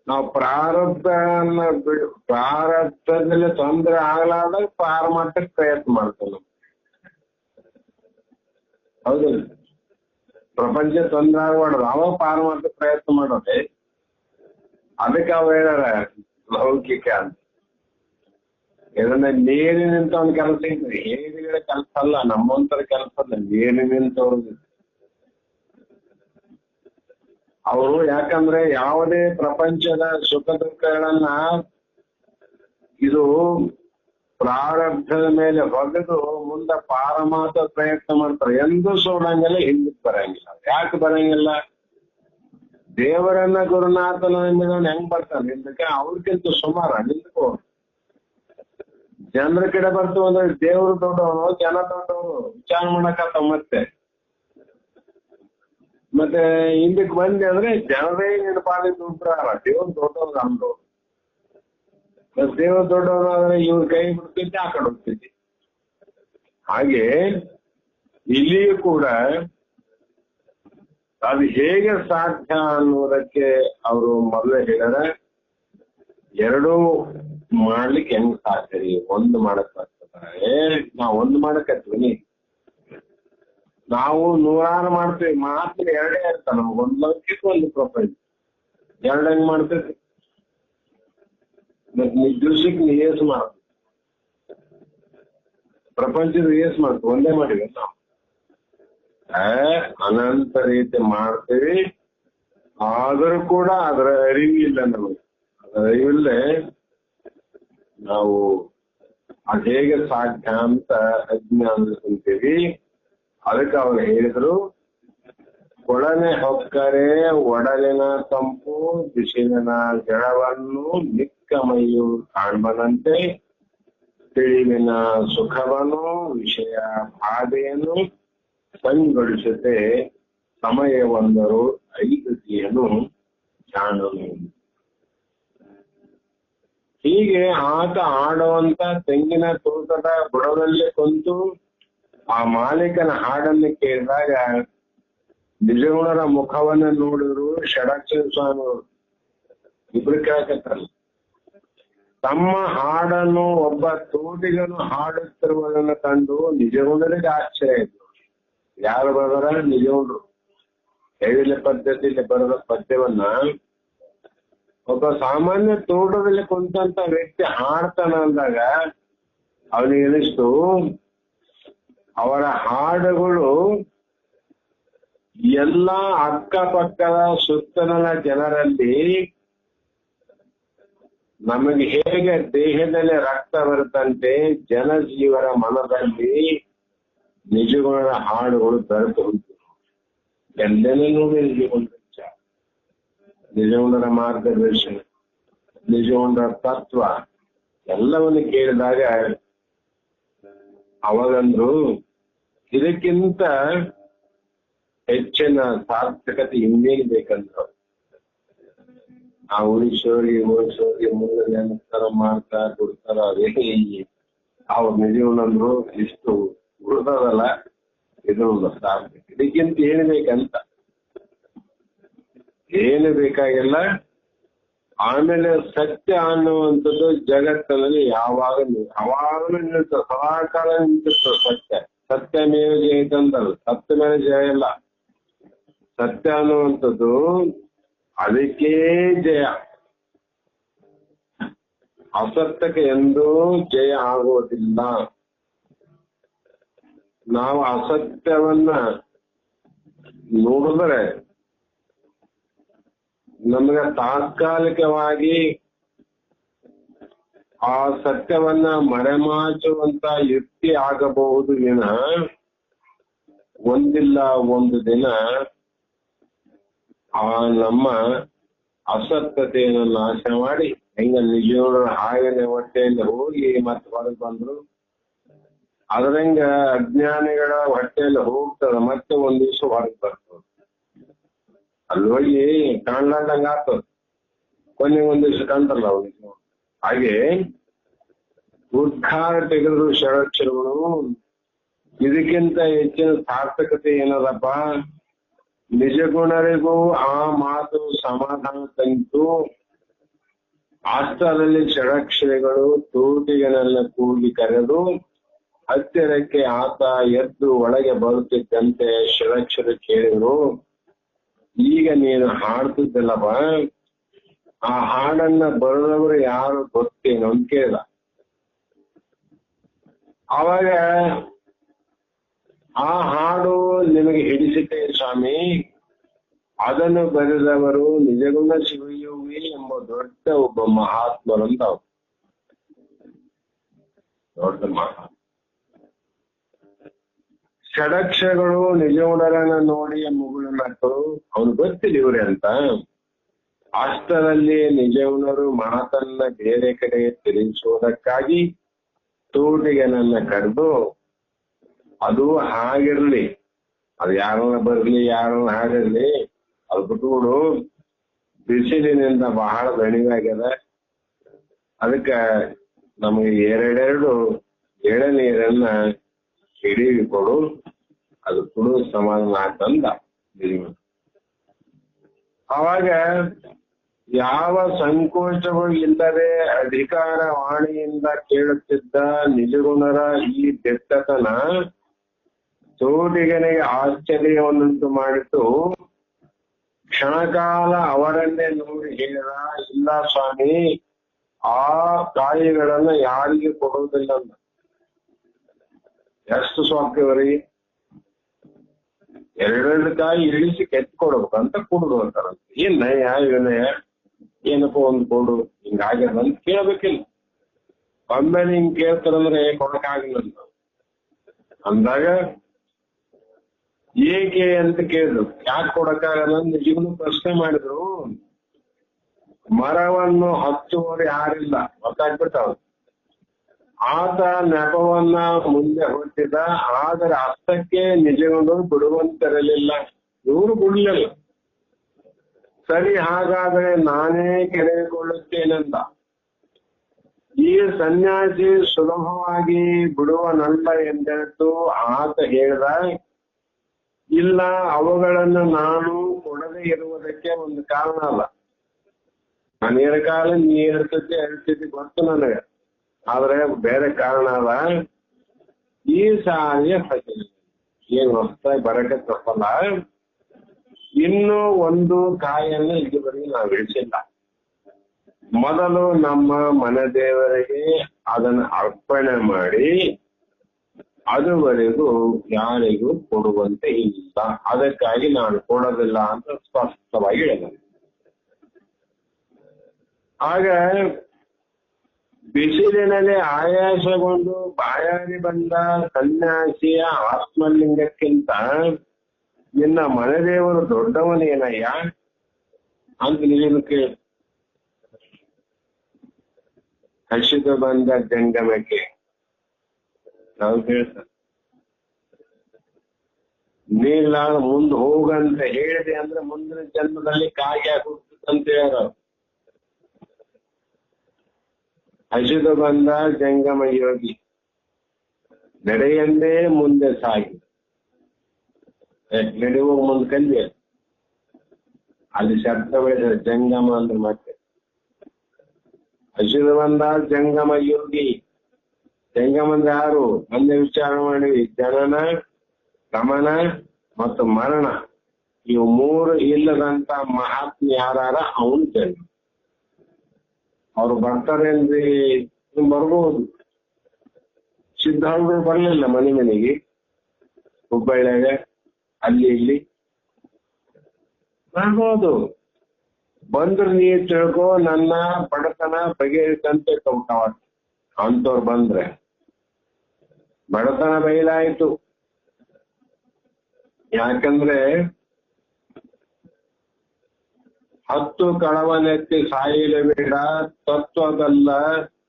ನಾವು ಪ್ರಾರಬ್ಧದಲ್ಲಿ ತೊಂದರೆ ಆಗ್ಲಾರ್ದಾಗ ಪಾರಮಾರ್ಥಕ್ಕೆ ಪ್ರಯತ್ನ ಮಾಡ್ತೇವೆ. ಹೌದಿಲ್ಲ? ಪ್ರಪಂಚ ತೊಂದರೆ ಆಗ್ಬಾರ್ದು, ಅವಾಗ ಪಾರಮಾರ್ಥ ಪ್ರಯತ್ನ ಮಾಡೋದೆ. ಅದಕ್ಕೆ ಅವ್ರು ಹೇಳ್ಯಾರ ಲೌಕಿಕ ಅಂತ. ಇದನ್ನ ನೀರಿ ನಿಂತವನ್ ಕೆಲಸ ಇದ್ರಿ, ಹೇರಿಗಳ ಕೆಲಸ ಅಲ್ಲ, ನಮ್ಮಂತರ ಕೆಲಸ ಅಲ್ಲ, ನೀರಿ ನಿಂತವ್ರು ಅವರು. ಯಾಕಂದ್ರೆ ಯಾವುದೇ ಪ್ರಪಂಚದ ಸುಖ ದುಃಖಗಳನ್ನ ಇದು ಪ್ರಾರಬ್ಧದ ಮೇಲೆ ಹೊಗೆದು ಮುಂದೆ ಪಾರಮಾರ್ಥ ಪ್ರಯತ್ನ ಮಾಡ್ತಾರೆ. ಎಂದೂ ಸೋಲಂಗಿಲ್ಲ, ಹಿಂದಕ್ಕೆ ಬರಂಗಿಲ್ಲ. ಯಾಕೆ ಬರಂಗಿಲ್ಲ? ದೇವರನ್ನ ಗುರುನಾಥನ ನಂಬಿದವನ್ ಹೆಂಗ್ ಬರ್ತಾನೆ ಹಿಂದಕ್ಕೆ? ಅವ್ರಿಗಿಂತ ಸುಮಾರ ನಿಂದಕ್ಕೂ ಜನರ ಕಡೆ ಬರ್ತೀವಿ ಅಂದ್ರೆ ದೇವ್ರು ದೊಡ್ಡವನು, ಜನ ದೊಡ್ಡವರು ವಿಚಾರ ಮಾಡಕತ್ತ. ಮತ್ತೆ ಹಿಂದಕ್ಕೆ ಬಂದೆ ಅಂದ್ರೆ ಜನರೇ ನೆನಪಾಗಿ ದುಡ್ಡ್ರಾರ. ದೇವ್ರು ದೊಡ್ಡವ್ರು ಅಂದ್ರು, ದೇವ್ರು ದೊಡ್ಡವನು ಆದ್ರೆ ಇವ್ರ ಕೈ ಬಿಡ್ತೈತಿ, ಆ ಕಡೆ ಹೋಗ್ತೈತಿ. ಹಾಗೆ ಇಲ್ಲಿಯೂ ಕೂಡ ಅದು ಹೇಗೆ ಸಾಧ್ಯ ಅನ್ನೋದಕ್ಕೆ ಅವರು ಮೊದಲೇ ಹೇಳ್ಯಾರ. ಎರಡೂ ಮಾಡ್ಲಿಕ್ಕೆ ಹೆಂಗ್ ಸಾಧ್ಯ ರೀ? ಒಂದು ಮಾಡಕ್ ಸಾಧ್ಯ? ನಾವ್ ಒಂದು ಮಾಡಕತ್ತೀನಿ, ನಾವು ನೂರಾರು ಮಾಡ್ತೀವಿ. ಮಾತ್ರ ಎರಡೇ ಇರ್ತಾವ ನಮ್ಗೆ, ಒಂದು ಲೌಕಿಕ ಒಂದು ಪ್ರಪಂಚ. ಎರಡು ಹೆಂಗ್ ಮಾಡ್ತೇವೆ? ಮತ್ ದಿವ್ಸಕ್ಕೆ ನೀ ಏಸು ಮಾಡ್ತೀವಿ, ಪ್ರಪಂಚದ ಏಸು ಮಾಡ್ತೀವಿ, ಒಂದೇ ಮಾಡಿವಿ ನಾವು. ಅನಂತ ರೀತಿ ಮಾಡ್ತೀವಿ, ಆದರೂ ಕೂಡ ಅದರ ಅರಿವಿಲ್ಲ ನಮಗೆ. ಅದರ ಅರಿವಿಲ್ಲೇ ನಾವು ಅದು ಹೇಗೆ ಸಾಧ್ಯ ಅಂತ ಅಜ್ಞಾನ ಕುಂತೀವಿ. ಅದಕ್ಕೆ ಅವ್ರು ಹೇಳಿದ್ರು, ಕೊಳನೆ ಹೊಕ್ಕರೆ ಒಡಲಿನ ತಂಪು, ಬಿಸಿಲಿನ ಜಳವನ್ನು ಮಿಕ್ಕ ಮೈಯು ಕಾಣ್ಬನಂತೆ, ತಿಳಿವಿನ ಸುಖವನ್ನು ವಿಷಯ ಬಾಧೆಯನ್ನು ಸಂಗೊಳಿಸುತ್ತೆ, ಸಮಯವೊಂದರು ಐಕತೆಯನ್ನು ಜಾಣನು. ಹೀಗೆ ಆತ ಆಡುವಂತ ತೆಂಗಿನ ತೋಟದ ಬುಡದಲ್ಲಿ ಕುಂತು ಆ ಮಾಲೀಕನ ಹಾಡನ್ನು ಕೇಳಿದಾಗ ನಿಜಗುಣರ ಮುಖವನ್ನು ನೋಡಿದ್ರು ಷಡಕ್ಷರ ಸ್ವಾಮಿ ಇಬ್ರು ಕೇಳಕತ್ತಲ್ಲ. ತಮ್ಮ ಹಾಡನ್ನು ಒಬ್ಬ ತೋಟಿಗನು ಹಾಡುತ್ತಿರುವುದನ್ನು ಕಂಡು ನಿಜಗುಣರಿಗೆ ಆಶ್ಚರ್ಯ ಆಯ್ತು. ಯಾರು ಬರೆದಾರ? ನಿಜಗುಣರು. ಕೈವಿಲೆ ಪದ್ಧತಿಯಲ್ಲಿ ಬರೆದ ಪದ್ಯವನ್ನ ಒಬ್ಬ ಸಾಮಾನ್ಯ ತೋಟದಲ್ಲಿ ಕುಂತಂತ ವ್ಯಕ್ತಿ ಹಾಡ್ತಾನ ಅಂದಾಗ ಅವನಿಗೆ ಅನಿಸ್ತು, ಅವರ ಹಾಡುಗಳು ಎಲ್ಲ ಅಕ್ಕಪಕ್ಕದ ಸುತ್ತಲಿನ ಜನರಲ್ಲಿ ನಮಗೆ ಹೇಗೆ ದೇಹದಲ್ಲಿ ರಕ್ತ ಬರುತ್ತಂತೆ ಜನಜೀವರ ಮನದಲ್ಲಿ ನಿಜಗುಣದ ಹಾಡುಗಳು ಬೆರೆತು ಉಂಟು. ಎಲ್ಲೆಲ್ಲೂ ನೋಡಿ ನಿಜಗುಣ, ನಿಜಗುಣರ ಮಾರ್ಗದರ್ಶನ, ನಿಜಗುಣರ ತತ್ವ ಎಲ್ಲವನ್ನು ಕೇಳಿದಾಗ ಅವಾಗಂದ್ರು ಇದಕ್ಕಿಂತ ಹೆಚ್ಚಿನ ಸಾರ್ಥಕತೆ ಇನ್ನೇನು ಬೇಕಂದ್ರು. ಆ ಉಳಿಸೋರಿಗೆ ಮುಂದೆ ನೆನಸ್ತಾರ, ಮಾಡ್ತಾ ಕೊಡ್ತಾರ. ಅದೇ ಅವ್ರ ನಿಜವನ್ನಂದ್ರು ಇಷ್ಟು ಉಳಿದದಲ್ಲ, ಇದು ಸಾರ್ಥಕ. ಇದಕ್ಕಿಂತ ಏನು ಬೇಕಂತ ಏನು ಬೇಕಾಗಿಲ್ಲ. ಆಮೇಲೆ ಸತ್ಯ ಅನ್ನುವಂಥದ್ದು ಜಗತ್ತಿನಲ್ಲಿ ಯಾವಾಗಲೂ ನಿಲ್ತ, ಸದಾಕಾಲ ನಿಂತಿರ್ತದೆ ಸತ್ಯ. ಸತ್ಯ ಮೇವ ಜಯತಂದಲ್ಲ, ಸತ್ಯ ಮೇಲೆ ಜಯ ಇಲ್ಲ. ಸತ್ಯ ಅನ್ನುವಂಥದ್ದು ಅದಕ್ಕೇ ಜಯ. ಅಸತ್ಯಕ್ಕೆ ಎಂದೂ ಜಯ ಆಗುವುದಿಲ್ಲ. ನಾವು ಅಸತ್ಯವನ್ನ ನೋಡಿದ್ರೆ ನಮಗೆ ತಾತ್ಕಾಲಿಕವಾಗಿ ಆ ಸತ್ಯವನ್ನ ಮರೆಮಾಚುವಂತ ಯುಕ್ತಿ ಆಗಬಹುದು ವಿನ ಒಂದಿಲ್ಲ ಒಂದು ದಿನ ಆ ನಮ್ಮ ಅಸತ್ಯತೆಯನ್ನು ನಾಶ ಮಾಡಿ ಹೆಂಗ ನಿಜೋಡ ಹಾಗನೆ ಹೊಟ್ಟೆಯಲ್ಲಿ ಹೋಗಿ ಮತ್ತೆ ಹೊರಗೆ ಬಂದ್ರು, ಅದ್ರಂಗ ಅಜ್ಞಾನಿಗಳ ಹೊಟ್ಟೆಯಲ್ಲಿ ಹೋಗ್ತದ, ಮತ್ತೆ ಒಂದ್ ದಿವಸ ಹೊರಗೆ ಬರ್ತದ. ಅಲ್ಲಿ ಹೋಗಿ ಕಾಣ್ಲಾರ್ದಂಗ ಆಗ್ತದ, ಕೊನೆಗೆ ಒಂದ್ ದಿವಸ ಕಾಣ್ತಲ್ಲ ಅವ್ರಿಗೆ. ಹಾಗೆ ಉದ್ಧಾರ ತೆಗೆದ್ರು ಷಡಕ್ಷರಗಳು. ಇದಕ್ಕಿಂತ ಹೆಚ್ಚಿನ ಸಾರ್ಥಕತೆ ಏನದಪ್ಪ? ನಿಜಗುಣರಿಗೂ ಆ ಮಾತು ಸಮಾಧಾನ ತಂತು. ಆಸ್ಥಾನದಲ್ಲಿ ಷಡಕ್ಷರಗಳು ತೋಟಿಗನೆಲ್ಲ ಕೂಗಿ ಕರೆದು ಹತ್ತಿರಕ್ಕೆ ಆತ ಎದ್ದು ಒಳಗೆ ಬರುತ್ತಿದ್ದಂತೆ ಷಡಕ್ಷರ ಕೇಳಿದ್ರು, ಈಗ ನೀನು ಹಾಡ್ತಿದ್ದಲ್ಲಪ್ಪ, ಆ ಹಾಡನ್ನ ಬರೆದವರು ಯಾರು ಗೊತ್ತೇನೋ ಅಂತ ಕೇಳಿದ. ಅವಾಗ ಆ ಹಾಡು ನಿಮಗೆ ಹಿಡಿಸಿತೆ ಸ್ವಾಮಿ, ಅದನ್ನು ಬರೆದವರು ನಿಜಗುಣ ಶಿವಯೋಗಿ ಎಂಬ ದೊಡ್ಡ ಒಬ್ಬ ಮಹಾತ್ಮರಂತ ಅವ್ರು. ದೊಡ್ಡ ಮಹಾತ್ಮ. ಷಡಕ್ಷಗಳು ನಿಜಗುಣರನ್ನ ನೋಡಿ ಮುಗುಳು ನಟ್ಟು ಅವನು ಗೊತ್ತಿಲ್ಲ ಇವ್ರೆ ಅಂತ. ಅಷ್ಟರಲ್ಲಿ ನಿಜಗುಣರು ಮಾತನ್ನ ಬೇರೆ ಕಡೆ ತಿರುಗಿಸುವುದಕ್ಕಾಗಿ ತೋಟಿಗೆ ನನ್ನ ಕರೆದು, ಅದು ಹಾಗಿರ್ಲಿ, ಅದು ಯಾರನ್ನ ಬರ್ಲಿ ಯಾರನ್ನ ಹಾಗಿರ್ಲಿ, ಅದು ಬಿಟ್ಬಿಡು, ಬಿಸಿಲಿನಿಂದ ಬಹಳ ದಣಿವಾಗ್ಯದ, ಅದಕ್ಕ ನಮಗೆ ಎರಡೆರಡು ಎಳನೀರನ್ನ ಹಿಡಿದು ಕೊಡು, ಅದು ಕುಡು ಸಮಾಧಾನ ಅಂತಂದ. ಅವಾಗ ಯಾವ ಸಂಕೋಚಗಳು ಇಲ್ಲದೆ ಅಧಿಕಾರ ವಾಣಿಯಿಂದ ಕೇಳುತ್ತಿದ್ದ ನಿಜಗುಣರ ಈ ಬೆತ್ತತನ ತೋಟಿಗನಿಗೆ ಆಶ್ಚರ್ಯವನ್ನುಂಟು ಮಾಡಿತು. ಕ್ಷಣಕಾಲ ಅವರನ್ನೇ ನೋಡಿ ಹೇಳಿದ, ಇಲ್ಲ ಸ್ವಾಮಿ, ಆ ಕಾಯಿಗಳನ್ನ ಯಾರಿಗೆ ಕೊಡುವುದಿಲ್ಲ ಅಂತ. ಎಷ್ಟು ಸ್ವಾಕ್ಯವರಿ, ಎರಡೆರಡು ಕಾಯಿ ಇಳಿಸಿ ಕೆತ್ಕೊಡ್ಬೇಕು ಅಂತ ಕೊಡುದು ಅಂತಾರಂತ. ಏನ್ ನಯ ವಿನಯ, ಏನಪ್ಪ ಒಂದು ಕೊಡು, ಹಿಂಗಾಗ್ಯದ ಅಂತ ಕೇಳ್ಬೇಕಿಲ್ಲ. ಒಮ್ಮೆಲೆ ಹಿಂಗ್ ಕೇಳ್ತಾರಂದ್ರೆ ಕೊಡಕ್ಕಾಗಿಲ್ಲ ಅಂತ ಅಂದಾಗ ಏಕೆ ಅಂತ ಕೇಳಿದ್ರು. ಯಾಕೆ ಕೊಡಕ್ಕಾಗಲ್ಲ ಅಂತ ಜೀವನ ಪ್ರಶ್ನೆ ಮಾಡಿದ್ರು. ಮರವನ್ನು ಹಚ್ಚುವವರು ಯಾರಿಲ್ಲ, ಗೊತ್ತಾಗ್ಬಿಟ್ಟವ್. ಆತ ನೆಪವನ್ನ ಮುಂದೆ ಹೊಟ್ಟಿದ, ಆದರೆ ಹಸ್ತಕ್ಕೆ ನಿಜಗೊಂಡು ಬಿಡುವಂತಿರಲಿಲ್ಲ. ಇವರು ಬಿಡ್ಲಿಲ್ಲ. ಸರಿ, ಹಾಗಾದರೆ ನಾನೇ ಕೆರೆದುಕೊಳ್ಳುತ್ತೇನೆಂದ. ಈ ಸನ್ಯಾಸಿ ಸುಲಭವಾಗಿ ಬಿಡುವನಲ್ಲ ಎಂದೆನಿತು. ಆತ ಹೇಳಿದ, ಇಲ್ಲ, ಅವುಗಳನ್ನು ನಾನು ಕೊಡದೆ ಇರುವುದಕ್ಕೆ ಒಂದು ಕಾರಣ ಅಲ್ಲ. ನಾನು ಕಾಲ ನೀ ಹೇಳ್ತಿದ್ದೆ ಗೊತ್ತು ನನಗೆ, ಆದ್ರೆ ಬೇರೆ ಕಾರಣ ಅದ. ಈ ಸಾರಿಯ ಏನ್ ಹೊಸದಾಗಿ ಬರಕ್ಕೆ ತಪ್ಪಲ್ಲ. ಇನ್ನೂ ಒಂದು ಕಾಯನ್ನು ಇದುವರೆಗೆ ನಾವು ಇಳಿಸಿಲ್ಲ. ಮೊದಲು ನಮ್ಮ ಮನೆ ದೇವರಿಗೆ ಅದನ್ನು ಅರ್ಪಣೆ ಮಾಡಿ ಅದುವರೆಗೂ ಯಾರಿಗೂ ಕೊಡುವಂತೆ ಇಲ್ಲ. ಅದಕ್ಕಾಗಿ ನಾನು ಕೊಡೋದಿಲ್ಲ ಅಂತ ಸ್ಪಷ್ಟವಾಗಿ ಹೇಳಿದೆ. ಆಗ ಬಿಸಿಲಿನಲ್ಲಿ ಆಯಾಸಗೊಂಡು ಬಾಯಾರಿ ಬಂದ ಸನ್ಯಾಸಿಯ ಆತ್ಮಲಿಂಗಕ್ಕಿಂತ ನಿನ್ನ ಮನೆದೇವರು ದೊಡ್ಡವನೇನಯ್ಯ ಅಂತ ನೀನು ಕೇಳಿ. ಹಸಿದು ಬಂದ ಜಂಗಮಕ್ಕೆ ನಾವು ಹೇಳ್ತಾರೆ, ನೀಲ್ಲ ಮುಂದೆ ಹೋಗಂತ ಹೇಳಿದೆ ಅಂದ್ರೆ ಮುಂದಿನ ಜನ್ಮದಲ್ಲಿ ಕಾಗೆ ಹುಟ್ಟುತ್ತಂತ ಹೇಳೋ. ಹಸಿದು ಬಂದ ಜಂಗಮ ಯೋಗಿ ನಡೆಯಂದೇ ಮುಂದೆ ಸಾಗಿ ನಡೆಯುವ ಮುಂದೆ ಕಲ್ವಿ ಅಲ್ಲಿ ಶಬ್ದ ಬೆಳೆದ ಜಂಗಮ ಅಂದ್ರೆ ಮತ್ತೆ ಹಸಿದು ಬಂದ ಜಂಗಮ ಯೋಗಿ. ಜಂಗಮ ಅಂದ್ರೆ ಯಾರು? ಮೊನ್ನೆ ವಿಚಾರ ಮಾಡಿವಿ. ಜನನ, ಗಮನ ಮತ್ತು ಮರಣ, ಇವು ಮೂರು ಇಲ್ಲದಂತ ಮಹಾತ್ಮ ಯಾರ ಅವನು ಜನ್ಮ. ಅವ್ರು ಬರ್ತಾರೇನ್ರಿ? ಬರ್ಬೋದು. ಸಿದ್ಧಾಂತರು ಬರ್ಲಿಲ್ಲ ಮನೆ ಮನೆಗೆ, ಹುಬ್ಬಳ್ಳಿಯಾಗ ಅಲ್ಲಿ ಇಲ್ಲಿ ಬರ್ಬೋದು. ಬಂದ್ರೆ ನೀ ತಿಳ್ಕೊ, ನನ್ನ ಬಡತನ ಬಗೆಹರಿಸಂತೆ ಕೌಟವ ಅಂತವ್ರು ಬಂದ್ರೆ ಬಡತನ ಬಯಲಾಯ್ತು. ಯಾಕಂದ್ರೆ 10 ಕಳವನೆತ್ತಿ ಸಾಯಲೇಬೇಡ, ತತ್ವದಲ್ಲ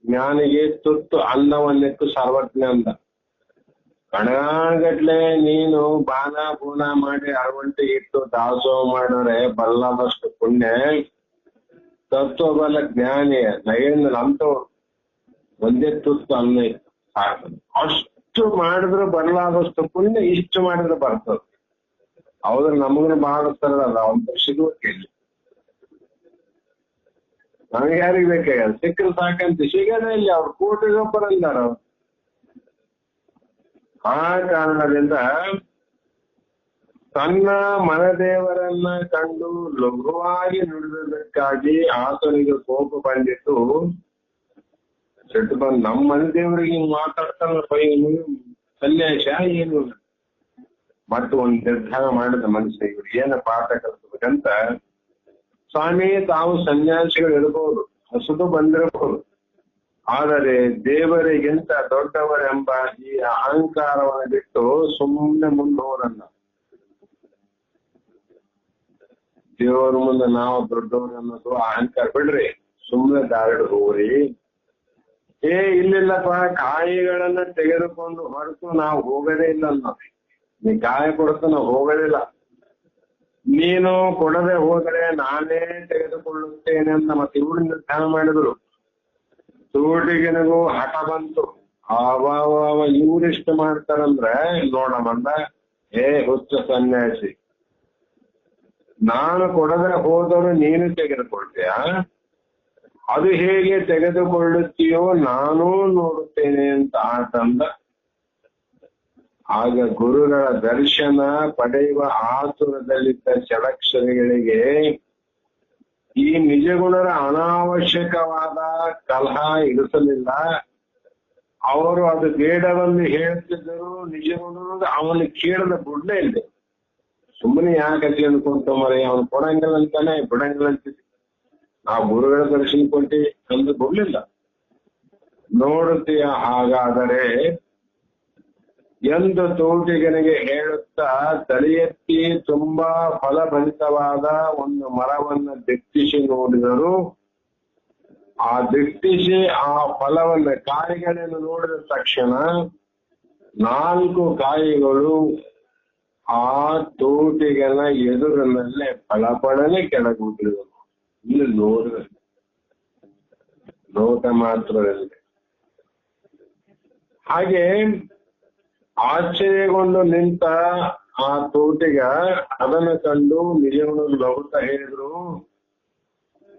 ಜ್ಞಾನಿಗೆ ತುತ್ತು ಅನ್ನವನ್ನೆತ್ತು ಸರ್ವಜ್ಞ ಅಂದ. ಕಣಗಟ್ಲೆ ನೀನು ಬಾನ ಬೂನ ಮಾಡಿ ಅರವಂಟೆ ಇಟ್ಟು ದಾಸೋಹ ಮಾಡಿದ್ರೆ ಬಲ್ಲದಷ್ಟು ಪುಣ್ಯ. ತತ್ವ ಬಲ್ಲ ಜ್ಞಾನಿ ನಗೇಂದ್ರ ಅಂತವ್ರು ಒಂದೇ ತುತ್ತು ಅನ್ನ ಸಾಕು. ಅಷ್ಟು ಮಾಡಿದ್ರೆ ಬರಲಾದಷ್ಟು ಪುಣ್ಯ, ಇಷ್ಟು ಮಾಡಿದ್ರೆ ಬರ್ತದ. ಹೌದ್ರ ನಮಗನು ಬಹಳ ಸರಳ ಅವ್ರ ಸಿಗುವಕ್ಕೆ. ನಮ್ಗೆ ಯಾರಿಗ್ ಬೇಕಾಗ ಸಿಕ್ಕರು ಸಾಕಂತ ಸಿಗದೇ ಇಲ್ಲಿ. ಅವ್ರು ಕೋಟಿಗೊಬ್ಬರ ಅಂದಾರ. ಆ ಕಾರಣದಿಂದ ತನ್ನ ಮನದೇವರನ್ನ ಕಂಡು ಲಘುವಾಗಿ ನುಡಿದಕ್ಕಾಗಿ ಆತನಿಗೆ ಕೋಪ ಬಂದಿತ್ತು. ಸಿಟ್ಟು ಬಂದು ನಮ್ಮ ಮನದೇವರಿಗೆ ಹಿಂಗ್ ಮಾತಾಡ್ತಾನಪ್ಪ ಇವನು ಸನ್ಯಾಸ ಏನು ಮತ್ತು ಒಂದು ನಿರ್ಧಾರ ಮಾಡಿದ ಮನುಷ್ಯ ಇವ್ರು ಏನ ಪಾಠ ಕಲಿಸ್ಬೇಕಂತ. ಸ್ವಾಮಿ, ತಾವು ಸನ್ಯಾಸಿಗಳು ಇರಬಹುದು, ಹಸುದು ಬಂದಿರಬಹುದು, ಆದರೆ ದೇವರಿಗಿಂತ ದೊಡ್ಡವರೆಂಬ ಈ ಅಹಂಕಾರವನ್ನು ಬಿಟ್ಟು ಸುಮ್ಮನೆ ಮುಂದೆ ಹೋರಲ್ಲ. ದೇವರ ಮುಂದೆ ನಾವು ದೊಡ್ಡವರು ಅನ್ನೋದು ಅಹಂಕಾರ ಬಿಡ್ರಿ, ಸುಮ್ಮನೆ ದಾರಿಡ್ ಹೋಗ್ರಿ. ಇಲ್ಲಿಲ್ಲಪ್ಪ, ಕಾಯಿಗಳನ್ನ ತೆಗೆದುಕೊಂಡು ಹೊರತು ನಾವು ಹೋಗೋದೇ ಇಲ್ಲ ಅನ್ನೋದು. ನೀ ಕಾಯಿ ಕೊಡ್ತು ನಾವು ಹೋಗೋದಿಲ್ಲ, ನೀನು ಕೊಡದೆ ಹೋದರೆ ನಾನೇ ತೆಗೆದುಕೊಳ್ಳುತ್ತೇನೆ ಅಂತ ಮತ್ತೆ ಇವ್ರು ನಿರ್ಧಾರ ಮಾಡಿದ್ರು. ತೋಟಿಗೆನಗೂ ಹಠ ಬಂತು. ಅವ ಇವ್ರಿಷ್ಟ ಮಾಡ್ತಾರಂದ್ರೆ ನೋಡಮಂದ, ಹುಚ್ಚ ಸನ್ಯಾಸಿ, ನಾನು ಕೊಡದೆ ಹೋದರೂ ನೀನು ತೆಗೆದುಕೊಳ್ತೀಯ, ಅದು ಹೇಗೆ ತೆಗೆದುಕೊಳ್ಳುತ್ತೀಯೋ ನಾನೂ ನೋಡುತ್ತೇನೆ ಅಂತ ಆತಂದ. ಆಗ ಗುರುಗಳ ದರ್ಶನ ಪಡೆಯುವ ಆತುರದಲ್ಲಿದ್ದ ಷಡಕ್ಷರಿಗಳಿಗೆ ಈ ನಿಜಗುಣರ ಅನಾವಶ್ಯಕವಾದ ಕಲಹ ಇರಿಸಲಿಲ್ಲ. ಅವರು ಅದು ಬೇಡವೆಂದು ಹೇಳುತ್ತಿದ್ದರು. ನಿಜಗುಣರು ಅವನು ಕೇಳದ ಬಿಡ್ಲೇ ಇಲ್ಲ. ಸುಮ್ಮನೆ ಯಾಕೆ ಅನ್ಕೊಂತ ಮರೆ, ಅವನು ಕೊಡಂಗಿಲ್ಲ ಅಂತಾನೆ ಬಿಡಂಗಿಲ್ಲ ಅಂತಿದ್ವಿ. ನಾವು ಗುರುಗಳ ದರ್ಶನ ಕೊಟ್ಟಿ ಅಂದು ಬಿಡ್ಲಿಲ್ಲ. ನೋಡುತ್ತೀಯ ಹಾಗಾದರೆ ಎಂದು ತೋಟಿಗನಿಗೆ ಹೇಳುತ್ತಾ ತಲೆ ಎತ್ತಿ ತುಂಬಾ ಫಲಭರಿತವಾದ ಒಂದು ಮರವನ್ನು ದಿಟ್ಟಿಸಿ ನೋಡಿದರು. ಆ ದಿಟ್ಟಿಸಿ ಆ ಫಲವನ್ನ ಕಾಯಿಗಳನ್ನು ನೋಡಿದ ತಕ್ಷಣ 4 ಕಾಯಿಗಳು ಆ ತೋಟಿಗನ ಎದುರಿನಲ್ಲೇ ಫಳಫಳನೆ ಕೆಳಗುತ್ತಿರುವುದು. ಇಲ್ಲಿ ನೋಡಿದ ನೋಟ ಮಾತ್ರದಲ್ಲಿ ಹಾಗೆ ಆಶ್ಚರ್ಯಗೊಂಡು ನಿಂತ ಆ ತೋಟಿಗ ಅದನ್ನು ಕಂಡು ನಿಜವನ್ನು ನಗುತ್ತಾ ಹೇಳಿದ್ರು.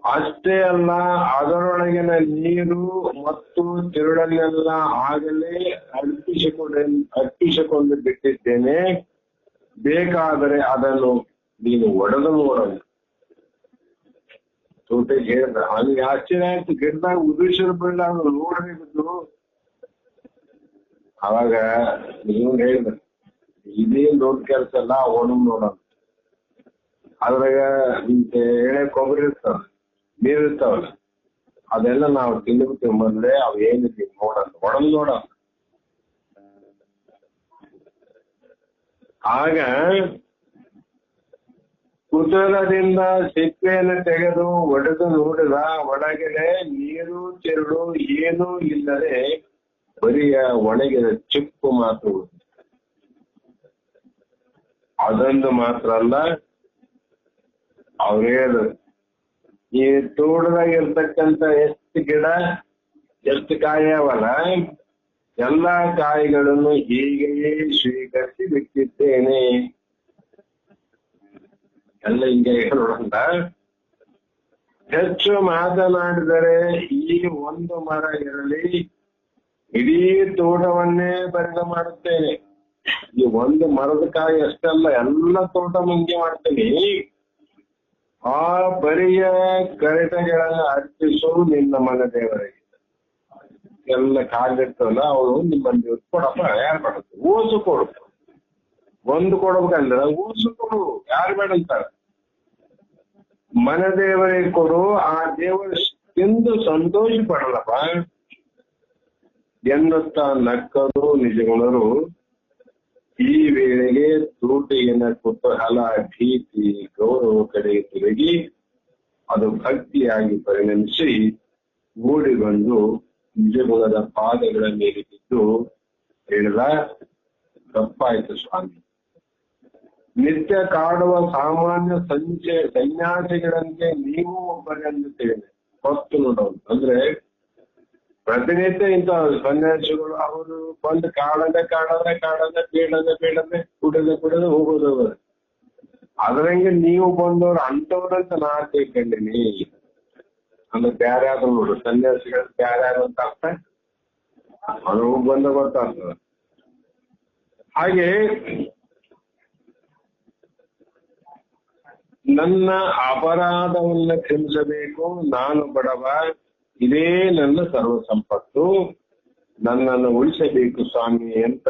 ಅಷ್ಟೇ ಅಲ್ಲ, ಅದರೊಳಗಿನ ನೀರು ಮತ್ತು ತಿರುಳನ್ನೆಲ್ಲ ಆಗಲೇ ಅರ್ಪಿಸಿಕೊಂಡು ಬಿಟ್ಟಿದ್ದೇನೆ. ಬೇಕಾದರೆ ಅದನ್ನು ನೀನು ಒಡೆದು ನೋಡಲು. ತೋಟಿಗೆ ಹೇಳಿದ. ಹಂಗೆ ಆಶ್ಚರ್ಯ ಆಯ್ತು. ಗಿಡದಾಗ ಉದುರಿಸಿದ ಬಿಡ ನೋಡಬೇಕಿದ್ದು. ಅವಾಗ ನೀವು ಹೇಳಿದ, ಇದೇನ್ ದೊಡ್ಡ ಕೆಲಸ ಅಲ್ಲ, ಒಣ ನೋಡೋಣ. ಅದ್ರಾಗ ಎಳೆ ಕೊಬ್ಬರಿ ಇರ್ತಾವ, ನೀರ್ ಇರ್ತಾವಲ್ಲ, ಅದೆಲ್ಲ ನಾವು ತಿಂದ್ಬಿಟ್ಟು ಮೊದಲೇ ಅವ್ ಏನಿದೆ ನೋಡೋಣ, ಒಡದ್ ನೋಡೋಣ. ಆಗ ಕುತೂಹಲದಿಂದ ಸಿಪ್ಪೆಯನ್ನು ತೆಗೆದು ಒಡೆದು ನೋಡಿದ. ಒಳಗಡೆ ನೀರು ತಿರುಳು ಏನೂ ಇಲ್ಲದೆ ಬರಿಯ ಒಣಗಿದ ಚಿಪ್ಪು ಮಾತ್ರ. ಅದೊಂದು ಮಾತ್ರ ಅಲ್ಲ, ಅವ್ರೇ ಈ ತೋಟದಾಗ ಇರ್ತಕ್ಕಂಥ ಎಷ್ಟು ಗಿಡ ಎಷ್ಟು ಕಾಯಿ ಅವಲ್ಲ, ಎಲ್ಲಾ ಕಾಯಿಗಳನ್ನು ಹೀಗೆಯೇ ಸ್ವೀಕರಿಸಿ ಬಿಟ್ಟಿದ್ದೇನೆ. ಎಲ್ಲ ಹಿಂಗೆ ಹೇಳೋಣ. ಹೆಚ್ಚು ಮಾತನಾಡಿದರೆ ಈ ಒಂದು ಮರ ಇರಲಿ, ಇಡೀ ತೋಟವನ್ನೇ ಬರಿದ ಮಾಡುತ್ತೇನೆ. ಈ ಒಂದು ಮರದ ಕಾಯಿ ಅಷ್ಟಲ್ಲ, ಎಲ್ಲ ತೋಟ ಮುಂಗೆ ಮಾಡ್ತೇನೆ. ಆ ಬರಿಯ ಕರೆಟಗಳನ್ನು ಅರ್ಪಿಸು ನಿನ್ನ ಮನ ದೇವರಿಗೆ. ಎಲ್ಲ ಕಾಲಿರ್ತವಲ್ಲ, ಅವಳು ನಿಮ್ಮಲ್ಲಿ ಕೊಡಪ್ಪ, ಯಾರು ಮಾಡುತ್ತೆ? ಓಸು ಕೊಡು. ಒಂದು ಕೊಡ್ಬೇಕಂದ್ರೆ ಓಸು ಕೊಡು, ಯಾರು ಬೇಡ ಅಂತಾರ. ಮನ ದೇವರಿಗೆ ಕೊಡು, ಆ ದೇವರು ಎಂದು ಸಂತೋಷ ಪಡಲಪ್ಪ ಎನ್ನುತ್ತಾ ನಕ್ಕರು ನಿಜಗುಣರು. ಈ ವೇಳೆಗೆ ತೋಟಿಗಿನ ಕುತೂಹಲ, ಭೀತಿ, ಗೌರವ ಕಡೆ ತಿರುಗಿ ಅದು ಭಕ್ತಿಯಾಗಿ ಪರಿಣಮಿಸಿ ಓಡಿ ಬಂದು ನಿಜಗುಣದ ಪಾದಗಳ ಮೇಲೆ ಬಿದ್ದು ಹೇಳಿದ, ತಪ್ಪಾಯ್ತು ಸ್ವಾಮಿ. ನಿತ್ಯ ಕಾಡುವ ಸಾಮಾನ್ಯ ಸನ್ಯಾಸಿಗಳಂತೆ ನೀವು ಒಬ್ಬರೆಂದು ತಿಳಿದೆ. ಹೊತ್ತು ನೋಡೋದು ಅಂದ್ರೆ ಪ್ರತಿನಿತ್ಯ ಇಂಥ ಸನ್ಯಾಸಿಗಳು ಅವರು ಬಂದು ಕಾಡದೆ ಬೇಡದೆ ಕುಡದೆ ಹೋಗೋದು. ಅದ್ರಂಗೆ ನೀವು ಬಂದವ್ರು ಅಂತವ್ರಂತ ನಾ ತಿಳ್ಕೊಂಡಿನಿ. ಅಂದ್ರೆ ಬ್ಯಾರೆ ಆದ್ರು ನೋಡು, ಸನ್ಯಾಸಿಗಳು ಬ್ಯಾರೆ ಅಂತ ಅರ್ಥ ಅವ್ರು ಬಂದ ಗೊತ್ತಾಗ್ತದ. ಹಾಗೆ ನನ್ನ ಅಪರಾಧವನ್ನ ಕ್ಷಮಿಸಬೇಕು, ನಾನು ಬಡವ, ಇದೇ ನನ್ನ ಸರ್ವ ಸಂಪತ್ತು, ನನ್ನನ್ನು ಉಳಿಸಬೇಕು ಸ್ವಾಮಿ ಅಂತ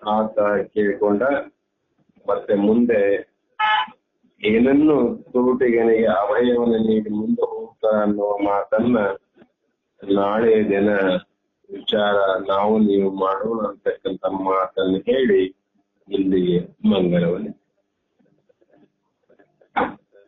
ಆತ ಕೇಳಿಕೊಂಡ. ಮತ್ತೆ ಮುಂದೆ ಏನನ್ನು ತೋಟಿಗನಿಗೆ ಅಭಯವನ್ನು ನೀಡಿ ಮುಂದೆ ಹೋಗ್ತಾ ಅನ್ನುವ ಮಾತನ್ನ ನಾಳೆ ದಿನ ವಿಚಾರ ನಾವು ನೀವು ಮಾಡೋಣ ಅಂತಕ್ಕಂಥ ಮಾತನ್ನು ಹೇಳಿ ಇಲ್ಲಿಗೆ ಮಂಗಳವನ್ನೇ.